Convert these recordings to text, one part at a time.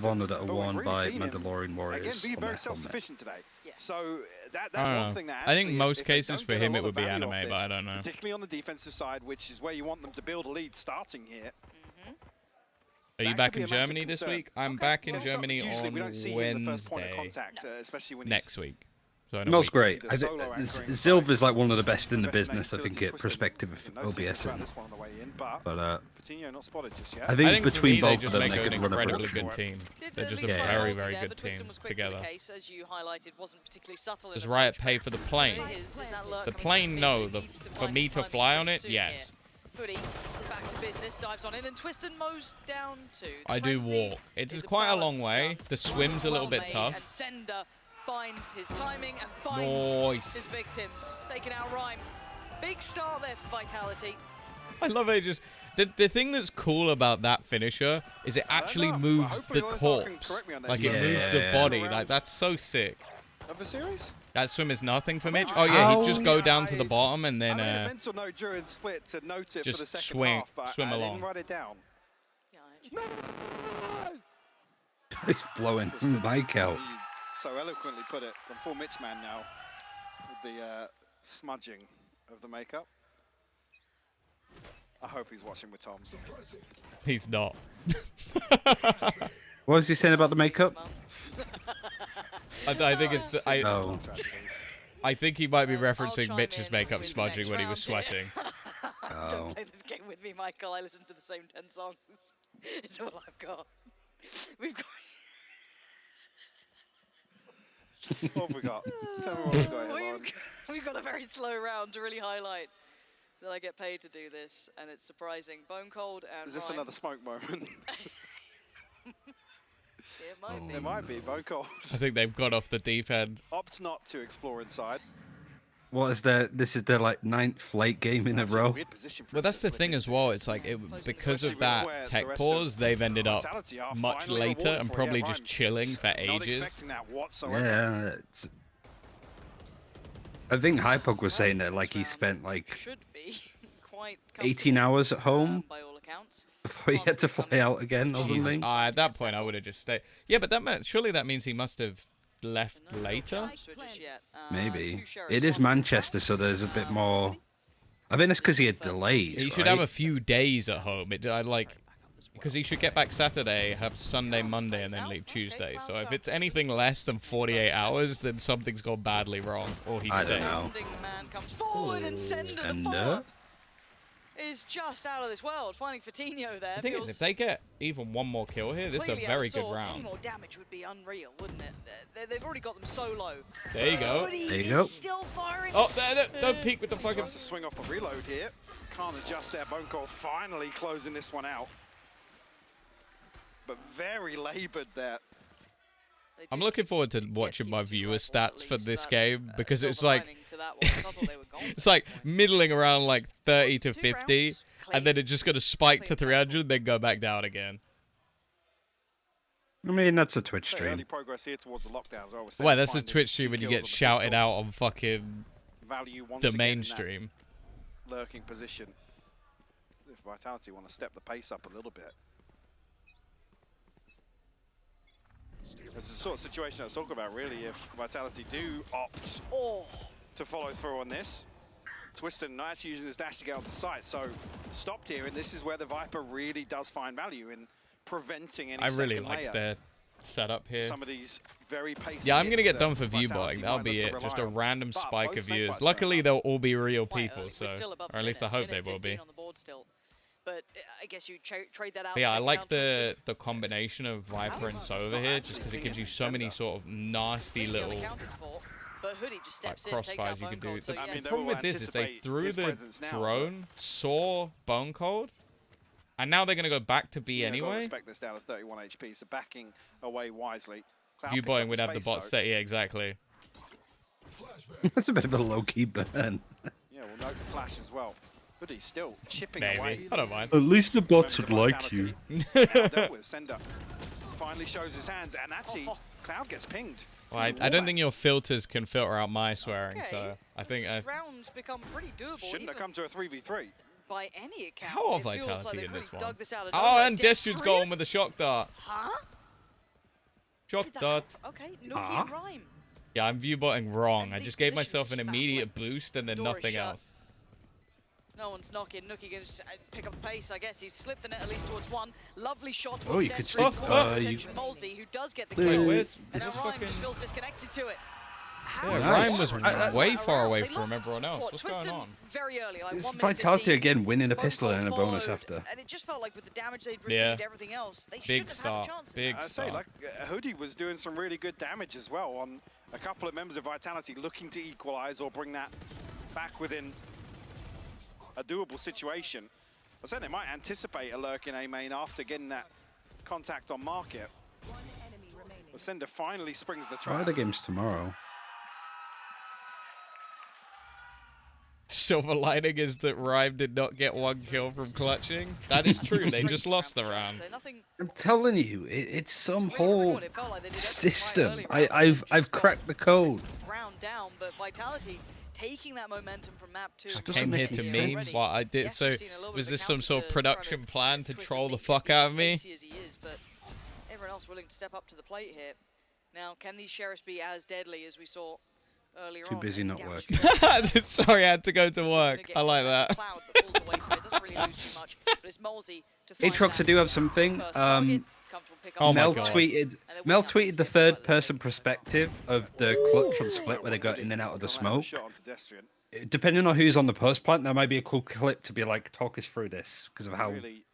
of Honor that are worn really by seen him, Mandalorian warriors. Again, being on very their self-sufficient today. Yes. So that's one thing that I think actually, most if they cases don't for get a him lot it of would be value anime, off but I this, don't know. particularly on the defensive side, which is where you want them to build a lead starting here. Are you That back could be in a massive Germany this concern. week? I'm back in Well, Germany usually on we don't see him the first point of Wednesday contact, especially when next week. So in a Smells week. great. The I think solo anchoring Silver's like one of the by best in the Investing business. I think utility at Twisted. perspective Yeah, of no secret OBS. about this one on the way in, but Patino not spotted just yet. I I think think for between me, they both of just them, make they an could run a incredibly production. good team. They're just a Yeah. very, very good team together. Does Riot pay for the plane? The plane, no. For me to fly on it, yes. Footy back to business, dives on in, and Twiston mows down to I do walk. It's quite a long way. The swim's a little bit tough. And Sender finds his timing and finds his Nice. victims. Taking out Rhyme. Big start there for Vitality. I love it. Just the thing that's cool about that finisher is it actually moves the corpse. Like it moves the body. Like that's so sick. Of the series? That swim is nothing for Mitch. Oh yeah, he'd just go down to the bottom and I then made a mental note during split to note it just for the second swing- half, but swim I along. didn't write it down. He's blowing Mike out. You so eloquently put it. I'm full Mitch man now with the smudging of the makeup. I hope he's watching with Tom. he's not. What was he saying about the makeup? I think it's Oh. I think he might be I'll referencing chime Mitch's in makeup with the smudging next when he was round here. sweating. Oh. Don't play this game with me, Michael. I listen to the same 10 songs. It's all I've got. We've got. What have we got? Tell me what we've got here, Lauren. We've got a very slow round to really highlight that I get paid to do this, and it's surprising. Bone Cold and Is this Rhyme. another smoke moment? It might be. There might be, Bone Cold. I think they've got off the deep end. Opts not to explore inside. What is their? This is their like 9th late game in a row. Weird position for Well, him that's to the slip thing as into. well. It's like because of Especially that where the tech rest pause, of they've ended up Vitality are much finally later rewarded and for it. probably Yeah, just Rhyme chilling for not ages. expecting that whatsoever. Yeah. I think Hypog was saying that like he spent like Should be quite 18 hours at home by all accounts. before he had to fly out again or Jesus. something. At that point, I would have just stayed. Yeah, but surely that means he must have left No later. switch just yet. Maybe. Two sheriffs, It is one Manchester, so there's a bit more. I think it's because he had delays. He should right? have a few days at home. Because he should get back Saturday, have Sunday, Monday, and then leave Tuesday. So if it's anything less than 48 hours, then something's gone badly wrong, or he's I don't staying. know. Founding man comes forward and Sender the Sender? follow-up is just out of this world. Finding Fatinho there. The thing is, feels if they get even one more kill here, this is a completely out very of good sorts. Any round. more damage would be unreal, wouldn't it? They've already got them so low. There you go. Hoodie There you is go. still firing. Oh, don't peek with the fucking... Tries to swing off a reload here. Can't adjust there. Bone Cold finally closing this one out. But very laboured there. They I'm do looking keep forward to get watching my keep two viewer rifles stats at for least. this That's game, because silver it's like... lining to that one. I thought they were gone It's like at that point. middling around like 30 to 2 50, rounds, and then clean. it's just going to spike to Clean 300, then go back down again. I mean, that's a Twitch Very stream. early progress here towards the lockdowns. I always say Well, that's a finding Twitch 2 stream when you kills get on the shouted pistol. out on fucking Value once the again main in that stream. lurking position. If Vitality want to step the pace up a little bit. It's the sort of situation I was talking about, really, if Vitality do opt to follow through on this. Twisted and Knight's using his dash to get onto site, so stopped here, and this is where the Viper really does find value in preventing any I really second like layer. their setup here. Some of these very pacey Yeah, I'm going to hits get that done for view Vitality buying. That'll might be look it. to Just rely a on. random But spike both of snake viewers. bites Luckily, going they'll all be real Quite people, early. so... We're still above Or at least I minute hope they will 15 be. on the board still. But I guess you trade that out. But yeah, I taking like down Twisted. the combination of Viper and Sova here, just because it gives you so many sort of nasty Completely little unaccounted for, but Hoodie just like steps in, takes out crossfires you could Bone do. Cold, so The, I mean, the they problem will with this is they anticipate threw his the presence now, but- drone, saw Bone Cold, and now they're going to go back to B Yeah, gotta anyway. respect this down to 31 HP, so backing away wisely. Cloud View picks up buying would have the space, bot though. set, yeah, exactly. That's a bit of a low-key burn. Yeah, we'll note the flash as well. Hoodie still chipping Maybe. away. I don't mind. At least the bots Remember would the like you. Vitality. Now dealt with. Sender finally shows his hands, and actually, Cloud gets pinged. Well, I don't think your filters can filter out my swearing, so I think... this round's become pretty doable. Shouldn't even have come to a 3v3. by any account. How are it feels like Vitality they've in really this one? dug this out of Oh, nowhere. and Destrian's Destrian? going with the shock dart. Huh? Chalk dot. Okay, Nookie and Rhyme. Yeah, I'm viewbotting wrong. And I these just gave positions myself an just immediate baffling. boost and then Door is nothing shut. else. No one's knocking. Nookie going to pick up pace, I guess. He's slipped the net at least towards one. Lovely shot Oh, towards you could Destry. stick- Caught you- attention Molsey, who does get the Wait, kill. where's- And now this Rhyme fucking- just feels disconnected to it. How Yeah, did Rhyme they was turn way that far around? away They from lost, everyone else. what, What's going Twiston on? very early, like It's 1 minute Vitality 15. again, winning a Bone pistol Cold and a bonus followed, after. And it just felt like with the damage they'd Yeah. received, everything else, they Big shouldn't have start. had a chance. Big I say, start. like, Hoodie was doing some really good damage as well on a couple of members of Vitality looking to equalize or bring that back within a doable situation. I said they might anticipate a lurk in A main after getting that contact on market. Ascender finally springs the Try trap. the games tomorrow. Silver lining is that Rhyme did not get one kill from clutching. That is true. They just lost the round. So nothing I'm telling you, it's some really whole what it felt like. They did everything right system. early round. I've Just got cracked the code. ground down, but Vitality taking that momentum from map 2. Just doesn't Came make here any to sense. me. Already. What I did. Yes, So we've seen a little bit was of a this some counter sort of to production trying to plan to twist troll and the make fuck him out of as me? pacey as he is, but everyone else willing to step up to the plate here. Now, can these sheriffs be as deadly as we saw earlier Too on? busy Any not damage working. to Sorry, I had to go to Gonna work. get I like that that. cloud that pulls away from it. Doesn't really lose too much, but it's Molsey to find Aatrox, I that do have something. first target. Comfortable pick up Oh on my Mel the God. right. tweeted. And they're Mel winning tweeted the that third-person perspective of the clutch on split where they got in and out of the smoke. Shot onto Destrian. Depending on who's on the post plant, that might be a cool clip to be like, talk us through this because of how Really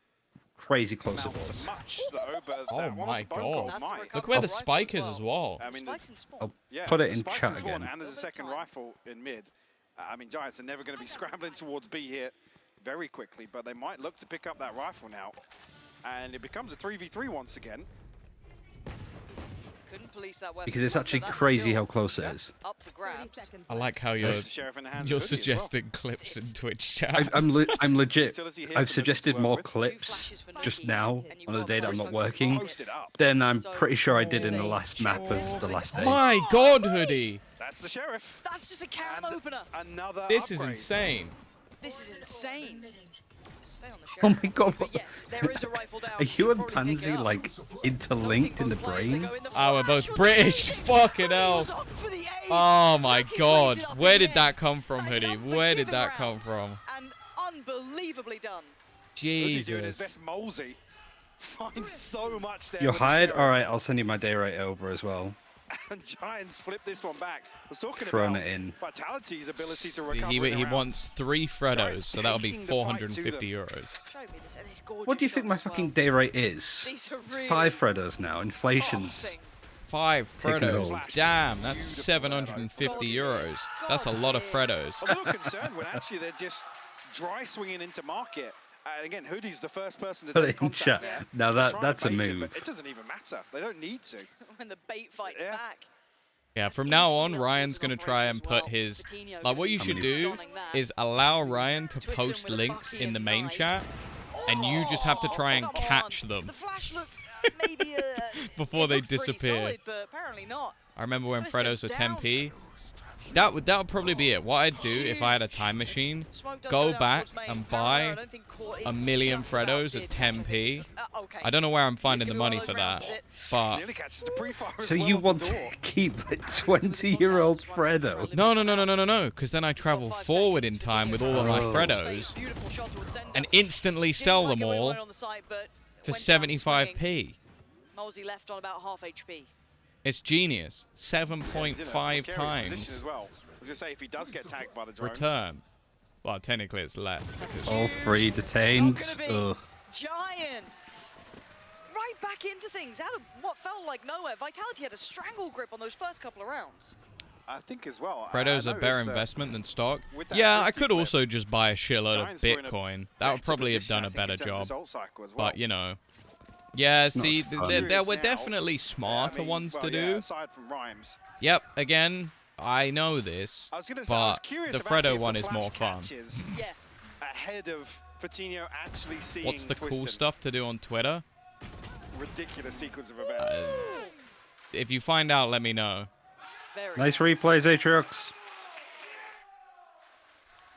crazy close it amount was. to much though, but Oh that one my to Bone God. Cold That's the might. recovery Look where the rifle spike as is as well. I mean, Spikes in spawn. I'll yeah, put it the in spikes chat in spawn, again. and there's a second time. rifle in mid. I mean, Giants are never going to be scrambling towards B here very quickly, but they might look to pick up that rifle now. And it becomes a 3v3 once again. Couldn't police that weapon. Because it's so actually that's crazy still how close it is. up for grabs. I like how you're That's the sheriff in the hands you're of Hoodie as well. suggesting clips in Twitch I, chat. I'm legit. Utility here for them I've to suggested work more with. clips flashes for just Nookie, now and you've on the got day that I'm Twiston not working. Post it up. Then I'm So, pretty sure I did in the they last map of the last day. My God, Hoodie. That's the sheriff. That's just a can And opener. another This is upgrade. insane. This is insane. Stay on the Oh sheriff. my God, But what- yes, there is a rifle down. Are should you and probably pick it Pansy up. like interlinked in the Both players, they brain? go in the Oh, we're flash both was British. amazing. Fucking Hoodie hell. was up for the ace. Oh my Nookie God. plays it up Where in the did that end. come from, That is Hoodie? an Where did unforgiving that come round, from? And unbelievably done. Hoodie doing his Jesus. best Molsey. Finds so much there. You're with the hired? sheriff. Alright, I'll send you my day rate over as well. And Giants flip this one back. I was talking Thrown about it in. Vitality's ability to recover He in a round. wants 3 Freddos, so that'll be taking the fight to 450 euros. Show me this, and it's gorgeous What do you think my shots as fucking well. day rate is? These are It's really 5 Freddos now. Inflation's. soft thing. 5 Taking Freddos. hold. Damn, that's Beautiful 750 euros. That's a lot of Freddos. A little concerned when actually they're just dry swinging into market. And again, Hoodie's the first person to Put take it in contact chat. there. Now They're trying to that's a bait it, move. but it doesn't even matter. They don't need to. When the bait fights Yeah. back. Yeah, from now on, Ryan's going to try and put his... Like, what you should do is allow Ryan to post links in the main chat, and you just have to try and Come on. catch them The flash looked maybe before it they looked pretty disappear. solid, but apparently not. I remember when Twisted Freddos were down. 10p. That would probably be it. What I'd do if I had a time machine, Smoke does go down back towards main. and Parallel, buy I don't think caught it a million just about Freddos did at catch it. 10p. Okay. I don't know where I'm finding He's the gonna money do one for of those rounds, that, is it? but... Nearly catches the pre-fire as So well you on want the to door. keep like 20-year-old Freddo? No, because then I travel forward in time with all of my Oh. Freddos Beautiful shot towards center. and instantly sell them all On the side, but for went down 75p. swinging. Molsey left on about half HP. It's genius. He's in a 7.5 precarious position times as well. I was going to say, if he does get tagged by the drone, return. Well, technically it's less. because- All 3 detained. Not gonna be. Ugh. Giants! Right back into things, out of what felt like nowhere. Vitality had a strangle grip on those first couple of rounds. I think as well. Freddo's I a better noticed that investment than stock. with that Yeah, I 50 could clip, also just buy a shitload of Giants were in a Bitcoin. That would better probably have position, done I a think, better in terms of job. result cycle as well. But, you know. Yeah, not see, fun. there were Now, definitely I smarter mean, ones well, to yeah, do. aside from Rhymes. Yep, again, I know this. I was going to say, I was But curious the about actually Freddo if one the is flash more fun. catches Yeah. ahead of Fatinho actually seeing What's the cool Twiston. stuff to do on Twitter? Ridiculous sequence of events. If you find out, let me know. Very Nice replays, Aatrox.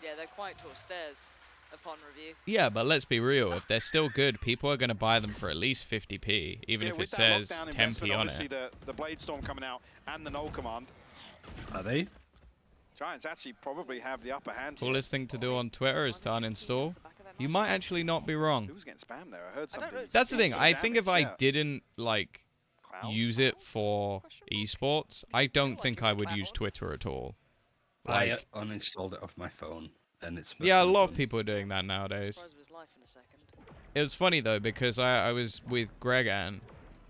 Yeah, they're quite tall stairs. upon review. Yeah, but let's be real. If they're still good, people are going to buy them for at least 50p, even if it says 10p on it. The Blade Storm coming out and the Null Command. Are they? Giants actually probably have the upper hand here. Coolest thing to do on Twitter is to uninstall. You might actually not be wrong. Who's getting spammed there? I heard something. That's the thing. I think if I didn't, like, Cloud? use it for esports, I don't think I would use Twitter at all. I Like, uninstalled it off my phone, and it's yeah, a lot of people are doing that nowadays. Surprise of his life in a second. It was funny though because I was with Greg and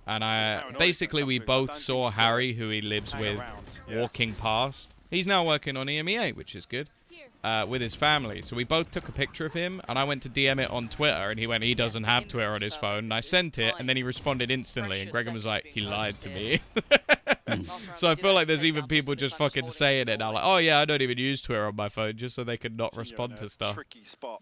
Paranoid basically we for some both reason. I saw don't think he's, Harry, who he lives hang with, around. Yeah. walking past. He's now working on EMEA, which is good, with his family. So we both took a picture of him, and I went to DM it on Twitter, and he went, he doesn't have Twitter on his phone. And I sent it, and then he responded instantly, and Greg was like, he lied to me. So I feel like there's even people just fucking saying it now, like, oh yeah, I don't even use Twitter on my phone, just so they can not respond to stuff. Tricky spot.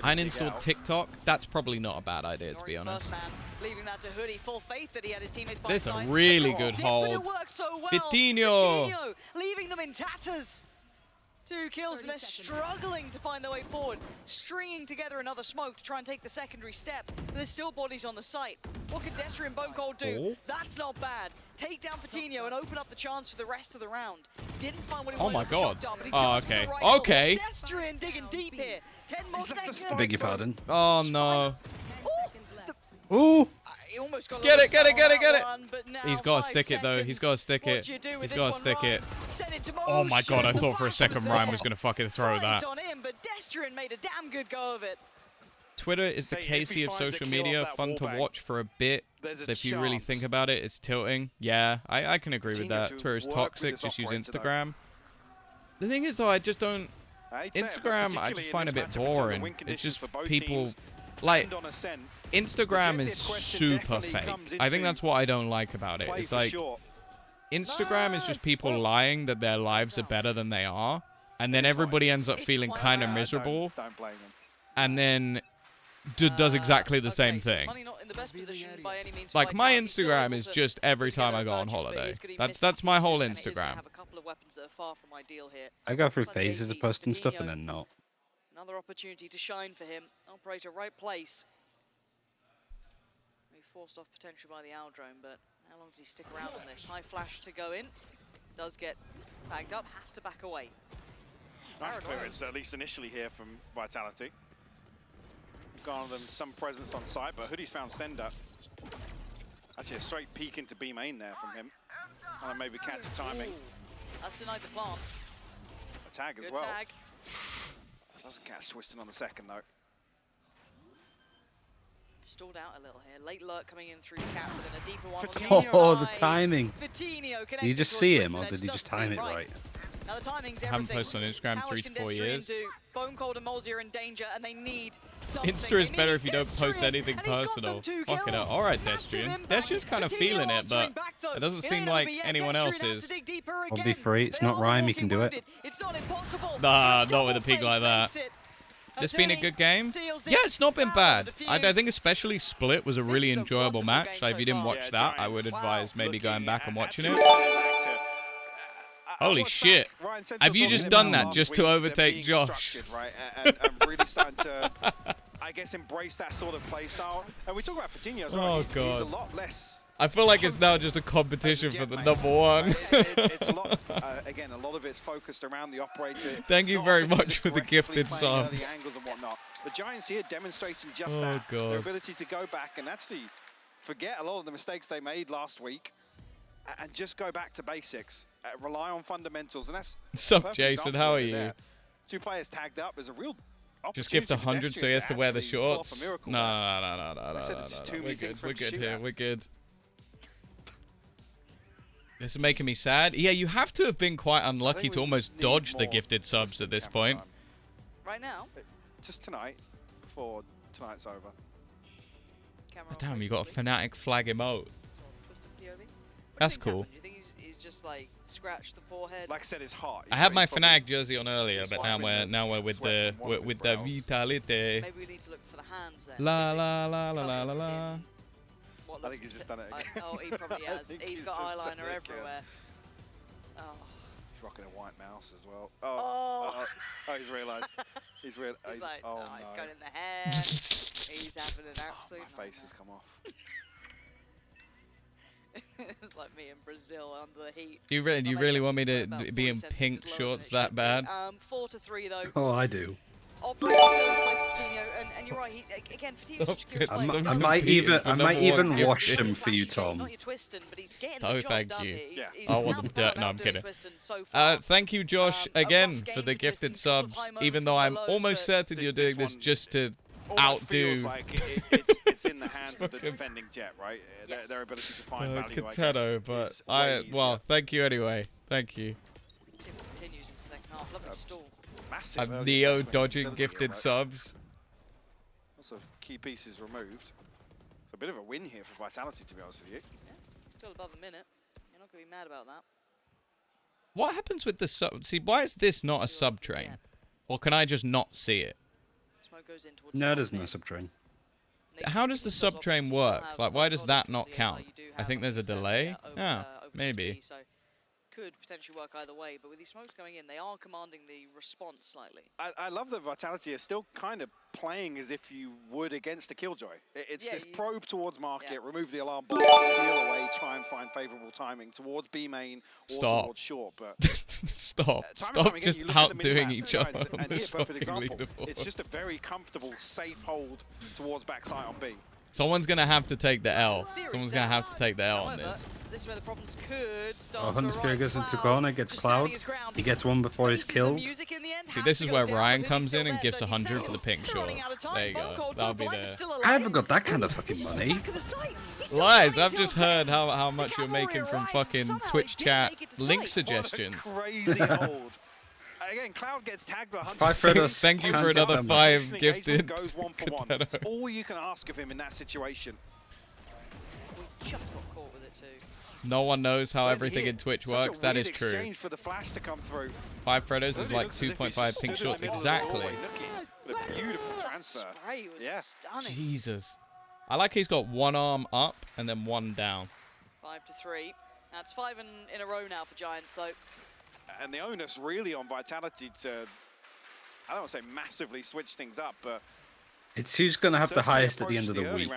I uninstalled TikTok. That's probably not a bad idea, to be honest. Leaving that to Hoodie, full faith that he had his teammates by This is a side. really good But hold. it worked so well. Vitinho. Vitinho leaving them in tatters. 2 kills, and they're struggling to find their way forward, stringing together another smoke to try and take the secondary step. But there's still bodies on the site. What can Destry and Bone Cold do? That's not bad. Take down Vitinho and open up the chance for the rest of the round. Didn't find what he wanted. Oh my with the God. shot dart, but he Oh, does with the okay. right shot. Okay. Destry digging deep here. 10 more seconds. Beg your pardon. Oh no. Ooh! He almost got a Get little it, get it, spell get on it, get that it. one, but now He's got to 5 stick it though. He's got to seconds. stick What it. do you do with He's this got to one, stick Ryan? it. Send it to Oh my God, I Motion. thought for a The second flash Ryan was was going to fucking throw there. that. Flames on him, but Destrin made a damn good go of it. Twitter is the Say, if he KC of finds a social kill off media, that fun to wallbang, watch for a bit. there's a If you really think chance. about it, it's tilting. Yeah, I can agree with Vitinho that. to Twitter is work with toxic, this just use operator, though. Instagram. The thing is though, I just don't... I'd say, but Instagram, I particularly just in find a this bit matchup in terms of boring. win It's conditions just for both people... teams Like, and on Ascent, Instagram is objective question super definitely fake. comes I think into that's what I don't like about it. play It's for like, sure. Instagram is just people lying that their lives are better than they are. And then It's everybody fine. ends up It's feeling quite kind of bad. miserable. Don't blame him. And then does exactly the same Okay, so thing. Money not in the best position by any means. Like, my Vitality still Instagram able is to just every put together time I a go on purchase, but holiday. he's gonna be That's missing my whole pieces, and it is gonna Instagram. have a couple of weapons that are far from ideal here. I go through Looks like phases of Daisies, posting stuff and Vitinho. then not. Another opportunity to shine for him. Operator, right place. He forced off potential by the Owl drone, but how long does he stick around on this? High flash to go in. Does get tagged up, has to back away. Nice clearance, at least initially here from Vitality. Garnered them some presence on site, but Hoodie's found Sender. Actually, a straight peek into B main there from him. And maybe catch a timing. Ooh, that's denied the plant. A tag as Good well. tag. Doesn't catch Twisting on the second though. Stalled out a little here. Late lurk coming in through the cap, but then a deeper one. Vitinho. Oh, the timing. Vitinho Did you just see him, or did he just time it right? Now the timing's I haven't everything. posted on Instagram How 3 much to can 4 Destry years. do? Bone Cold and Molesy are in danger, and they need something. Insta is They better need if you don't post Destry, anything and he's got personal. them 2 Fuck it kills. up. Alright, Massive Destrian. impact. Destrian's kind of Vitinho feeling it, answering but back, though. it doesn't It seem ain't like over yet. anyone Destrian else has is. to dig deeper I'll again. be free. It's They not are Rhyme, he walking can do it. wounded. It's not impossible. Nah, The not with a double peak like face that. makes it. It's been a Attorney good game. seals it. Yeah, it's not been Foul bad. I think especially Split was a This really is a enjoyable wonderful match. game Like, so if you didn't far. watch Yeah, that, I would Giants advise maybe going back and watching it. Holy Holy shit. Have you just done that just to overtake Josh? Right, and really starting to, I guess, embrace that sort of play style. And we talk about Vitinho as well. Oh, He's a God. lot less. I feel like it's now just a competition for the number one. It's a lot. Again, a lot of it's focused around the operator. Thank It's you not very often much he's for the aggressively gifted playing early subs. angles and whatnot. The Giants here demonstrating just Oh, that. God. Their ability to go back and that's the forget a lot of the mistakes they made last week and just go back to basics. Rely on fundamentals, and that's Sup, perfect Jason? example How of are it you? there. 2 players tagged up. There's a real Just gift opportunity for 100 so he has to wear the actually pull off a shorts. miracle No, there. no. I said there's just too many We're things good. for We're him to good shoot here. at. We're good. This is making me sad. Yeah, you have to have been quite unlucky think to we almost need dodge the more gifted subs Twisted at this camera point. time. Right now. Just tonight, before tonight's over. Camera Oh, on damn, you quickly. got a Fnatic flag emote. Twisted POV. What do you That's think's cool. happened? Do you think he's just like scratched the forehead? Like I said, it's hot. I had my He's probably- Fnatic jersey on he's- earlier, he's but wiping now we're with sweat the from one of his with the brows. vitality. Maybe we need to look for the hands then. La Is it la la la la la covered la. in what I looks think he's just pote- done it again. Oh, he probably I has. think He's he's got just done eyeliner it again. everywhere. Oh. He's rocking a white mouse as well. Oh, he's realised. He's real. He's like, oh, no. he's going in the hair. He's having an absolute. My face has come off. It's like me in Brazil under the heat. You really want me to be in pink shorts that bad? 4-3 though. Oh, I do. Operator still play Coutinho, and you're right. Again, Coutinho's such a good player. I might even wash them for you, Tom. He's not your Twiston, but he's getting Oh, the job thank done. you. He's I want the dirt. No, I'm kidding. Thank you, Josh, again for the gifted subs. Even though I'm almost certain you're doing this just to outdo. Feels like it's in the hands of the defending Jet, right? Yes. Their ability to find value, Kateto, but well, thank you anyway. Thank you. See what continues in the second half. Lovely stall. Massive I'm early Neo investment dodging in gifted right? subs. Lots of key pieces removed. It's a bit of a win here for Vitality, to be honest with you. Yeah, still above a minute. You're not going to be mad about that. What happens with the sub? See, why is this not a sub train? Or can I just not see it? Smoke goes in towards No, top there's no mid. sub-train. How does the sub train work? Like, why does that not count? I think there's a delay. Yeah, maybe. So could potentially work either way, but with these smokes going in, they are commanding the response slightly. I love that Vitality is still kind of playing as if you would against a Killjoy. It's this probe towards market, remove the alarm bot, peel away, try and find favourable timing towards B main or towards short. But Stop just outdoing each other on this fucking leaderboard. It's just a very comfortable, safe hold towards backside on B. Someone's gonna have to take the L. Someone's gonna have to take the L on this. This is where the problems could start. Oh, Huntspear goes into corner, gets Cloud. He gets one before he's killed. See, this is where Ryan comes in and gives 100 for the pink shorts. There you go. That'll be there. I haven't got that kind of fucking money. Lies, I've just heard how much you're making from fucking Twitch chat link suggestions. Crazy hold. Again, Cloud gets tagged by 100. Thank you for another 5 gifted. Goes 1 for 1. That's all you can ask of him in that situation. We just got caught with it too. No one knows how everything in Twitch works. That is true. For the flash to come through. 5 Freddos is like 2.5 pink shorts exactly. What a beautiful transfer. Spray was stunning. Jesus. I like he's got one arm up and then one down. 5-3. That's 5 in a row now for Giants though. And the onus really on Vitality to, I don't want to say massively switch things up, but it's who's going to have the highest at the end of the week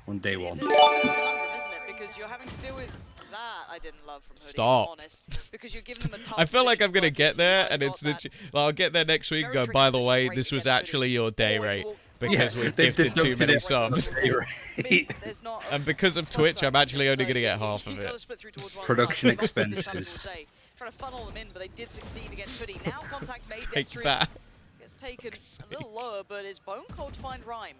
on day one. It's a conundrum, isn't it? Because you're having to deal with that. I didn't love from Hoodie. Stop. I'm honest, because you're giving them a tough I feel like I'm position gonna to get there, work and with. it's the. I'll get there next week and go. By the way, this was actually your day rate because we've gifted too many subs. And because of Twitch, I'm actually only gonna get half of it. Production expenses. Trying to funnel them in, but they did succeed against Hoodie. Now contact made. Take that. Gets taken a little lower, but is Bone Cold to find Rhyme.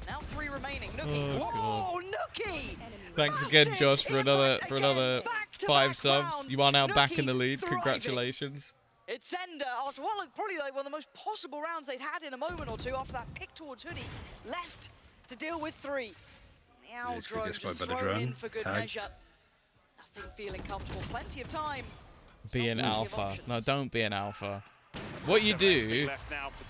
Now 3 remaining. Nookie. Oh, Nookie! Thanks again, Josh, for another 5 subs. You are now back in the lead. Congratulations. It's Ender after probably like one of the most possible rounds they'd had in a moment or two after that pick towards Hoodie. Left to deal with 3. Now drone just thrown in for good measure. Nothing feeling comfortable. Plenty of time. Be an alpha. No, don't be an alpha. What you do,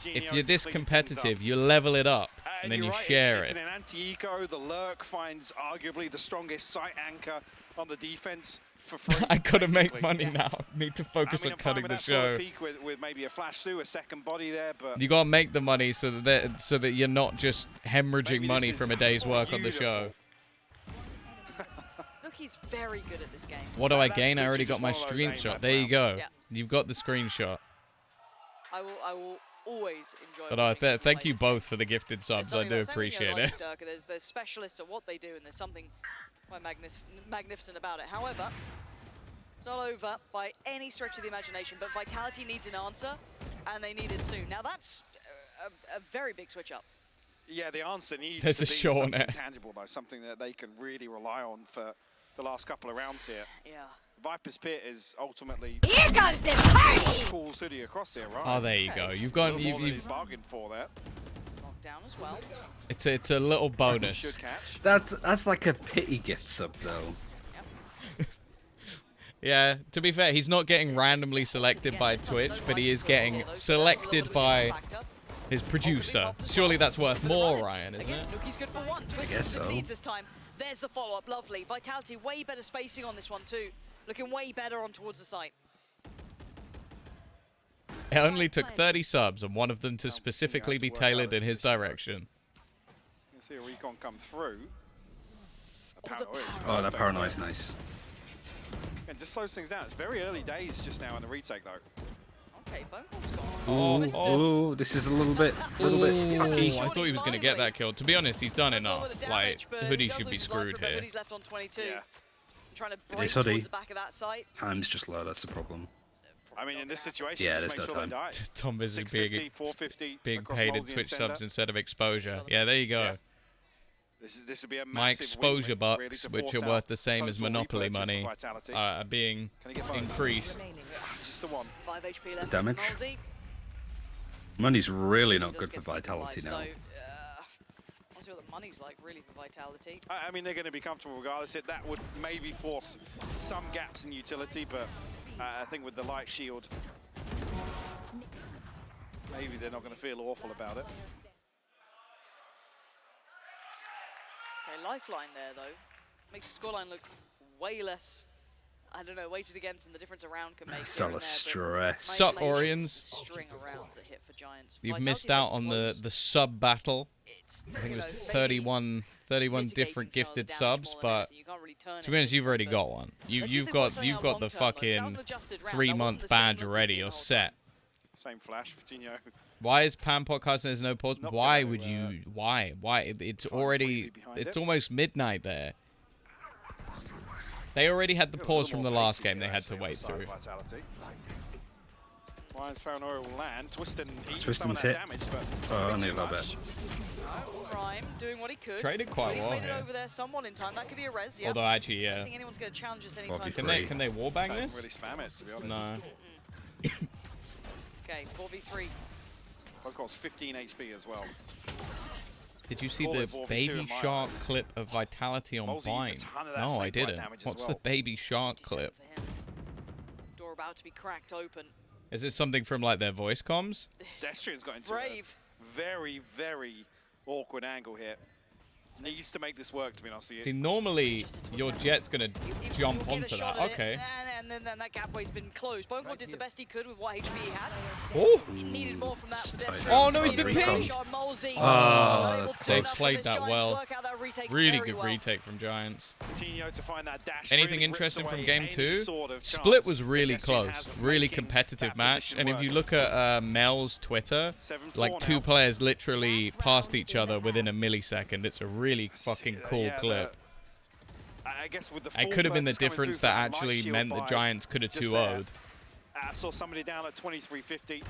if you're this competitive, you level it up, and then you share it. It's an anti-eco. The lurk finds arguably the strongest site anchor on the defense for free. I gotta make money now. Need to focus on cutting the show. With maybe a flash through, a second body there, but you gotta make the money so that you're not just hemorrhaging money from a day's work on the show. Look, he's very good at this game. What do I gain? I already got my screenshot. There you go. Yeah. You've got the screenshot. I will always enjoy. But thank you both for the gifted subs. I do appreciate it. There's specialists at what they do, and there's something quite magnificent about it. However, it's not over by any stretch of the imagination. But Vitality needs an answer, and they need it soon. Now that's a very big switch up. Yeah, the answer needs to be something tangible, though, something that they can really rely on for the last couple of rounds here. Yeah. Viper's Pit is ultimately here comes the party. Calls Hoodie across here, right? Oh, there you go. You've gone. You've bargained for that. Knocked down as well. It's a little bonus. That's like a pity gift sub though. Yep. Yeah. To be fair, he's not getting randomly selected by Twitch, but he is getting selected by his producer. Surely that's worth more, Ryan, isn't it? Look, he's good for 1. Twisted succeeds this time. There's the follow-up. Lovely. Vitality way better spacing on this one too. Looking way better on towards the site. It only took 30 subs and one of them to specifically be tailored in his direction. You can see a recon come through. Oh, that paranoia's nice. And just slows things down. It's very early days just now in the retake, though. Okay, Buncombe's gone. Oh, this is a little bit fucky. I thought he was going to get that kill. To be honest, he's done enough. Like, Hoodie should be screwed here. Hoodie's left on 22. Yeah. Trying to break Hoodie. towards the back of that site. Time's just low, that's the problem. I mean, in this situation, Yeah, just there's make no sure they time. die. Tombizz is 650, 450 being across paid in Molesy and Twitch Sender. subs instead of exposure. Yeah, there you go. Yeah. This would be a My massive exposure win, bucks, really, to which force are out worth the same as total Monopoly repurchase money, of Vitality. are being Can he get both? increased. Just the one. 5 HP left. Damage. For Molesy. Money's really He not does good get for to keep his Vitality life, now. I'll see what the money's like really for Vitality. I mean, they're going to be comfortable regardless. That would maybe force some gaps in utility, but I think with the light shield, maybe they're not going to feel awful about it. Okay, lifeline there though. Makes the scoreline look way less, I don't know, weighted against, and the difference around can make So here and there, stress. Sup, but mainly Orions? it's the string of rounds that hit for Giants. You've Vitality missed out very on close. the sub battle. It's, I think you it was know, 31 mitigating different some of the gifted damage subs, more than but anything. You can't really turn to be honest, it, you've already but got one. let's see if You've they got work something out the long-term, though, 'cause that was fucking an adjusted round. That 3-month wasn't the same badge movement already. the You're whole set. Same flash, Coutinho. Why is Pam podcast there's no pause? Not Why gonna, would you? Why? It's try and already. freely behind It's it. almost midnight there. They already had the Got a pause little from the more last pacey game they here, had to actually, on wait the side through. of Vitality. Ryan's Paranoia will land. Twiston eats some of Twiston's that hit. damage, but Oh, bit only too a little much. No, Prime doing what he could. Traded quite But he's well made it here. over there somewhat in time. That could be a res, yeah. Although actually, I yeah. think anyone's going to challenge us anytime Can soon. Can they wallbang Can't this? really spam it, to be honest. No. Okay, 4v3. Vocal's 15 HP as well. Did you see Call the it 4v2 baby in my shark eyes. clip of Vitality on Molesy eats a Vine? ton of that No, I snake bite didn't. damage as What's well. the baby shark 57 clip? for him. Door about to be cracked open. Is it something from like their voice comms? Destrian's got into Brave. a very, very awkward angle here. Needs to make this work, to be honest with you. See, normally your jet's gonna jump He'll get a onto shot that. at it, Okay. And then that gapway's been closed. Bonecor did the best he could with what HP he had. Oh, He needed more from that tight. pedestrian. Oh, no, he's He been needed a pinged. shot. Molesy. Oh, Not able that's to do close. enough for Played this that Giants well. to work out that retake really very good well. retake from Giants. Coutinho to find that dash. Anything really rips interesting from away game any 2? sort of Split chance was really Destrian close, has of really making competitive that match. position And if work. you look at Mel's Twitter, 7-4 like now. 2 players literally passed each other within a millisecond. It's a really fucking cool Yeah, clip. I guess with the It full could have been the purchase coming difference through that for light actually shield meant the buy Giants could have just 2-0'd. there. I saw somebody down at 2350.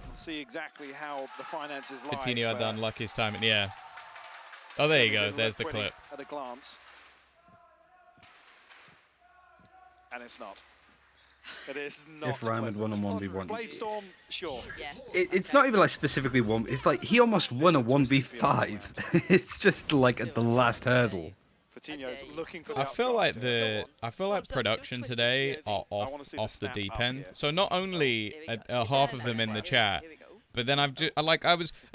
We'll see exactly how the finances lie. Coutinho had the but unluckiest timing. Yeah. Oh, there you certainly go. didn't There's the look pretty clip. At a glance. And it's not. It is not. If Ryan had won on 1v1. Bladestorm, sure. Yeah. It's not even like specifically one. It's like he almost won a 1v5. It's just like at the last hurdle. Coutinho's looking for the I feel like updraft. the Well, so production Twisted today POV. are wanna see the off the snap deep up end. here. So not only Here we go. are Is half there of them in the another chat, Here we go. but then I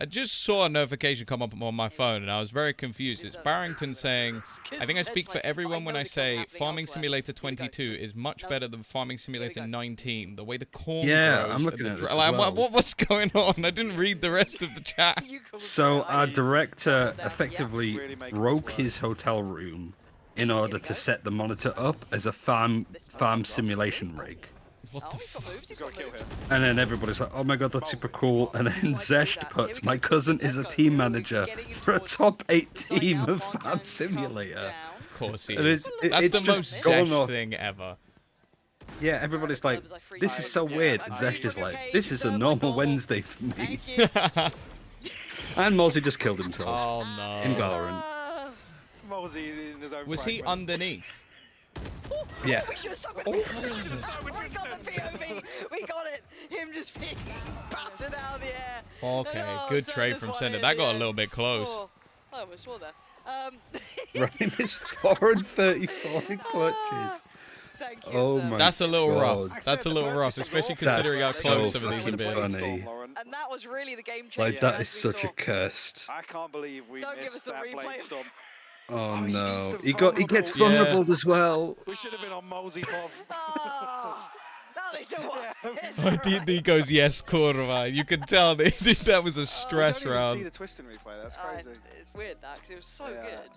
just saw a notification come up on my phone and I was very confused. It's Barrington saying, I think I speak for everyone when I say Farming Simulator 22 is much better than Farming Simulator 19. The way the corn Yeah, grows I'm looking and at the this as like, well. what's going on? I didn't read the rest of the chat. You called So it our right. director Yeah. effectively Really making broke this work. his hotel room in order we to go. set the monitor up as a farm simulation rig. What Oh, the he's got moves. He's He's got got a kill moves. here. And then everybody's like, oh my god, that's super cool. And then Why'd you do Zesh that? puts, Here we my go, cousin Twisted. is a Let's go. team We're manager getting in for a towards top 8 the side team now. of One Farm can come Simulator. down. Of course he And is. it's That's it's the just most going Zesh off. thing ever. Yeah, everybody's like, Servers, I free this time. is so Yeah, weird. I And agree. Zesh is like, Okay, this is a serve like normal normal. Wednesday for me. Thank you. And Mozzie just killed himself Oh in no. Valorant. Mosey in his own Was he fragment. underneath? Yeah. We should have stuck with we got the POV. We got it. Him just being battered out of the air. Okay, Oh, good send trade this from one center. in That the got a end. little bit close. Oh, I almost swore there. Ryan is 4 and 34 in clutches. Thank you. Oh sir. my That's a little God. rough. That's a little rough, especially That's considering how so close some of these fucking have been. funny. And that was really the game changer. Like, that as is we such saw. a cursed. I can't believe we Don't give us missed the that replay. Bladestorm. Oh he needs no, to he gets vulnerable. Yeah. vulnerable as well. We should have been on Molesy Pov. Oh, that is a what? It's He alright. goes, yes, curva. You can tell that was a I stress don't even see round. the twisting replay. That's crazy. It's weird that because it was so Yeah. good.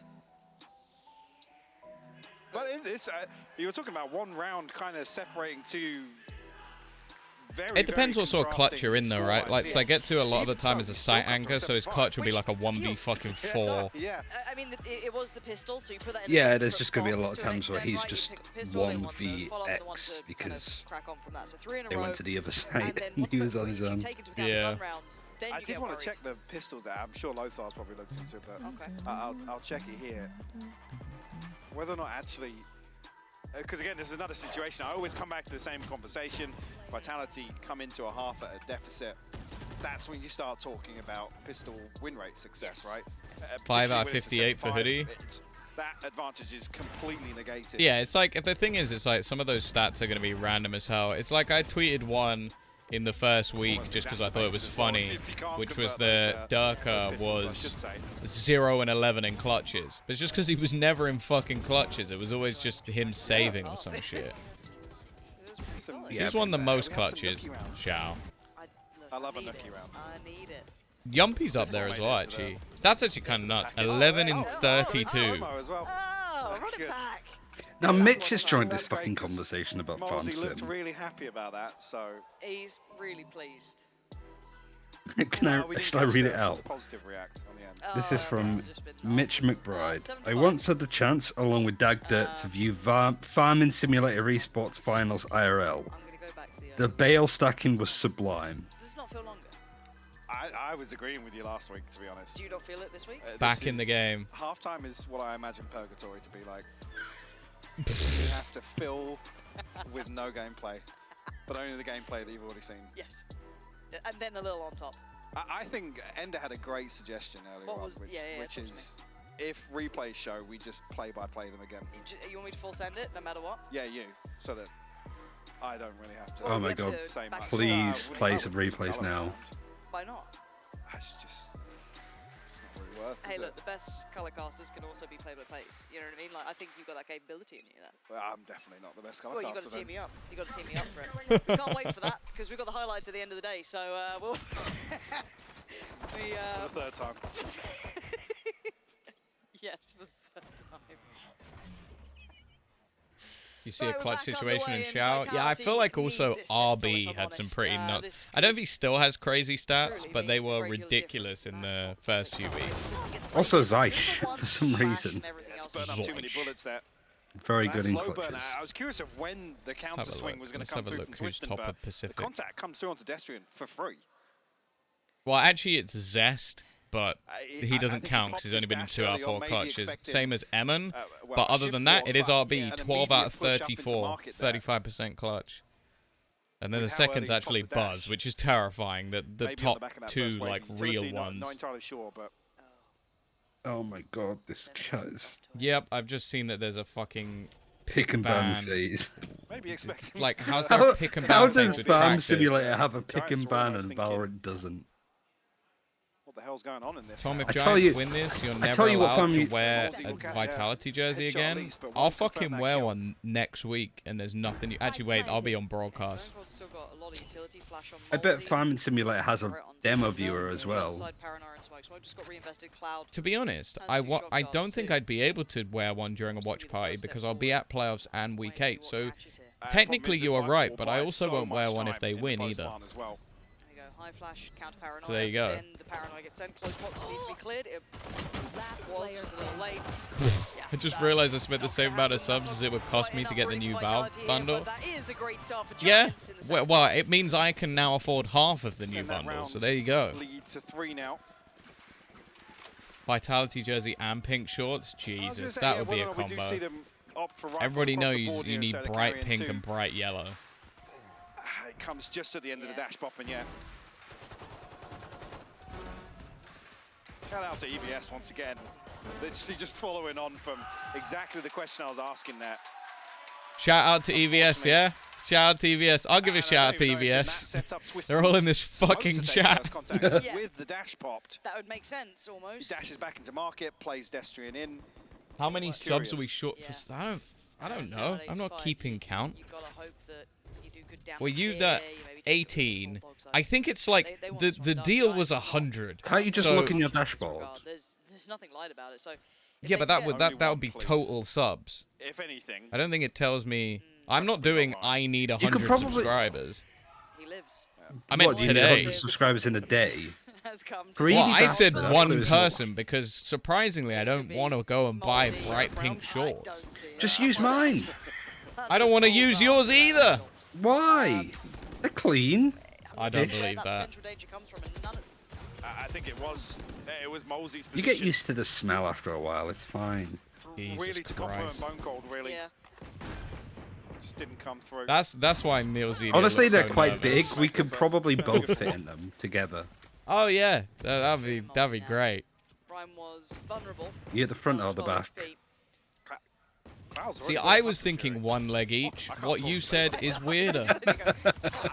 But you were talking about one round kind of separating two. It depends what sort of clutch you're in though, right? Like Saigetsu a lot of the Even time so, is a he sight still got anchor, so his himself clutch will be five, like a which 1v fucking 4. Yeah. I mean, it was the pistol, so you put that in. Yeah, a there's separate just gonna be a box lot of to an times where extent, he's right? You just pick the pistol, they want the 1v follow-up, they want X to kind of because crack on from that. So 3 in a they row. went to the other And side then and he was on his own. Take into account Yeah. the gun rounds, then I you did get want worried. to check the pistol there. I'm sure Lothar's probably looked into it, but Okay. I'll check it here. Whether or not actually, because again, this is another situation. I always come back to the same conversation. Vitality come into a half at a deficit. That's when you start talking about pistol win rate success, Yes. right? 5 out of Particularly when it's a 58 for 7-5, Hoodie. That advantage is completely negated. Yeah, it's like, the thing is, it's like some of those stats are going to be random as hell. It's like I tweeted one in the first week just because I thought it was funny, which was the Durka was 0 and 11 in clutches. But it's just because he was never in fucking clutches. It was always just him saving or some shit. It was pretty solid. Yeah, Who's won the but most we had some clutches? nookie rounds. Shao. I love a need nookie it. round. I need it. Yumpy's up That's there what as made well, it to the- actually. That's actually kind of nuts. package. 11 in Oh, it's 32. Slow-mo as well. Oh, run it Good. back. Now Yeah, Mitch that's has what- joined that's this fucking great 'cause conversation about farm Molesy looked sim. really happy about that, so. He's really pleased. We Should I didn't read catch it the out? Positive react on the end. This Oh, is okay, from so just been Mitch afterwards. McBride. I 75. once had the chance, along with Dag Dirt, to view Farming Simulator Esports Finals IRL. I'm gonna go back to The bale stacking was sublime. Does this not feel longer? I was agreeing with you last week, to be honest. Do you not feel it this week? Back This in the is- game. Halftime is what I imagine Purgatory to be like. You have to fill with no gameplay, but only the gameplay that you've already seen. Yes. And then a little on top. I think Ender had a great suggestion earlier What on, was- which, yeah, yeah, which talk to is if replays show, we just play-by-play them again. You want me to full send it no matter what? Yeah, you, so that I don't really have to Oh my we have god. to say back much. and Please I wouldn't- play I some wouldn't replays color now. round. Why not? It's just it's not really worth it. Hey, is look, it? the best color casters can also be play-by-plays. You know what I mean? Like, I think you've got that capability in you there. Well, I'm definitely not the best color Well, you got caster to team then. me up. You got to team me up for it. We can't wait for that because we've got the highlights at the end of the day. So we'll. For the third time. Yes, for the third time. You see a Right, we're clutch back situation in underway, and Shao. Yeah, I feel like Vitality also need this pistol, if RB I'm had some honest. pretty nuts. This I don't know if could he still has crazy stats, truly but they mean a were great deal of ridiculous difference. in That's the all. first few weeks. Just gets Also played. Zeish, He's the one for some slash reason. and everything Yeah, else to burn up too many Zoish. bullets there. Very That good in slow burn, clutches. I was curious of when the counter Have a swing look. was going Let's to come have a through look from who's Twiston, top but of the Pacific. contact comes through onto Destrian for free. Well, actually, it's Zest, but he I doesn't think count popped because he's his only been in dash 2 out of early 4 on, maybe clutches. expecting, Same as Emin. well, But a other shift than that, walk, it is but RB, yeah, an 12 out of immediate push up into 34, market there. 35% clutch. And then With the how early second's he popped actually the dash. Buzz, which is terrifying. The Maybe on top the back of that two, first wave, like, utility, real not ones. entirely sure, but Oh my god, this chat is Yep, I've just seen that there's a fucking pick and ban ban. phase. maybe expecting. Like, how's there a pick and ban How phase does with Farm tractors? Simulator have a The pick Giants and were ban almost and thinking- Valorant doesn't? What the hell's going on in this? Tom, now? if I tell Giants you- win this, you're I never tell you what, allowed to family- wear Ballsy a will catch a Vitality jersey headshot at again. least, but I'll won't confirm fucking that wear kill. one next week, and there's nothing. Actually, wait, I'll be on broadcast. Phone still got a lot of utility, flash on I bet Molesy, Farming Simulator has a right on demo Cinder, viewer as on the well. outside, Paranoia and Smoke. Smoke just got reinvested, Cloud. To be honest, Has two shot I guards don't think too. I'd be able to wear one during a Must watch be the party first step because I'll be forward. at playoffs and Wait week and see 8. what So catches here. technically Problem is you this are one right, will but buy I also so won't wear much one if time they in the win post either. barn as well. There you go, high flash, counter Paranoia. So there you go. Then the Paranoia gets sent, close box needs to be cleared. It Last was player just a little late. Yeah, I just that's realised I spent the not same gonna amount of happen. That's subs as not it would cost quite me to enough get for the new Vitality Valve here, bundle. but that is a great start for Yeah, Giants in the second well, half. it means I can now afford half of the new Extend that bundle. So round there you go. Lead to 3 now. Vitality jersey and pink shorts. I was gonna Jesus, say, that yeah, would be a whether or not we do see combo. them opt for rifles Everybody across the knows board you here need instead of bright carrying pink two. and bright yellow. It comes just at the end of the Yeah. dash pop, and yeah. Shout out to EVS once again. Literally just following on from exactly the question I was asking there. Shout out to EVS, yeah? Shout out to EVS. I'll give a And I shout out don't to even know if in that EVS. setup, Twiston They're all in was this supposed fucking to take chat. first contact Yeah. with the dash popped. That would make sense, He almost. dashes back into market, plays Destrian in. How many subs are we Curious. short for? I don't know. I'm not keeping count. You've got to hope that you do good damage Well, you here, that you maybe take the 18. Bulldogs I over. think it's like They want the this one done deal right, was it's not- 100. Can't you just So- look in your in this dashboard? regard. There's nothing light about it. So if Yeah, they but that get- would Only that would one, be please. total subs. If anything, I don't think it tells me. I'm not doing. I need 100 probably- subscribers. he lives. I meant What, do you need today. 100 subscribers in a day? Has come to Greedy Well, I said bastard. one Absolutely. person because surprisingly, I don't want to go and buy Multi bright from- pink I shorts. don't see it. Just use mine. I don't want to use yours either. Why? They're clean. I don't Where believe that. central danger comes from, and none of I think it was Molesey's position. You get used to the smell after a while. It's fine. Jesus really to compliment Christ. Bone Cold, really. yeah. Just didn't come through. That's why Millsy. Honestly, they're so quite nervous. big. We could probably both fit in them together. Oh yeah, that'd be great. Brian was vulnerable. You at the front or the 12 back? HP. Cloud's See, already got I was something thinking scary. one leg each. I can't What talk you today. said is weirder. There you go.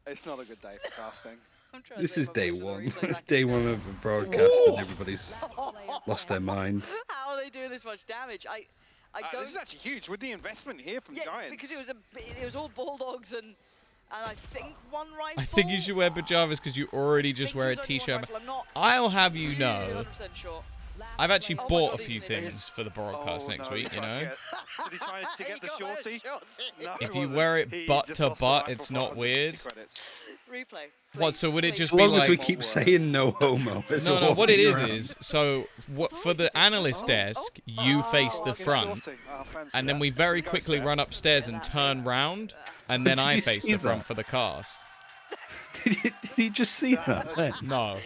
It's not a good day for casting. I'm trying to This save is my day voice for the one. replay back. Day one of the broadcast, and everybody's lost their mind. How are they doing this much damage? I don't. This is actually huge with the investment here from yeah, Giants. because it was all bulldogs and I think one rifle. I think you should wear pajamas because you already just think wear a it was only one t-shirt. rifle, I'm not I'll have you really know, 100% sure. I've actually Oh my bought God, a few these things. things for the broadcast next week. You know, Did he try to get the He got shorty? No, if he you wasn't. wear it He butt just to lost the butt, rifle it's for not 150 weird. credits. Replay. What, so would it please. just As be long as we like- keep saying no homo. as No, we're no. What it walking is around. is so what for the analyst desk, you face the Fucking front, shorty. Oh, fancy and then that. we very Go, quickly Seth. run upstairs and turn round, and then Did I you face see the front that? for the cast. Did you just see that? then? No.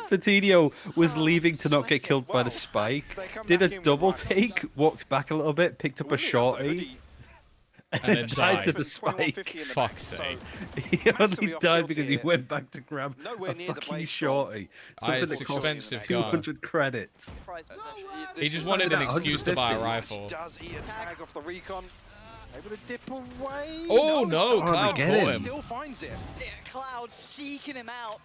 Fatinho was leaving to not get sweaty. killed by the Well, spike, they come did a back in with double rifles. take, walked back a little bit, picked up a Really love the shorty, hoodie. And then and died to died. the spike. 2150 in the Fuck's back, sake. so He Massively only off died kilter because he here. went back to grab Nowhere a near the fucking blade shorty. Something it's that cost expensive gun. 200 credits. Prize possession. This He just is- wanted an that excuse to buy a 150. rifle. Does eat a tag off the recon. Able to dip away. Oh no, Oh, they Cloud get caught him. him. Still finds it. Yeah, Cloud seeking him out.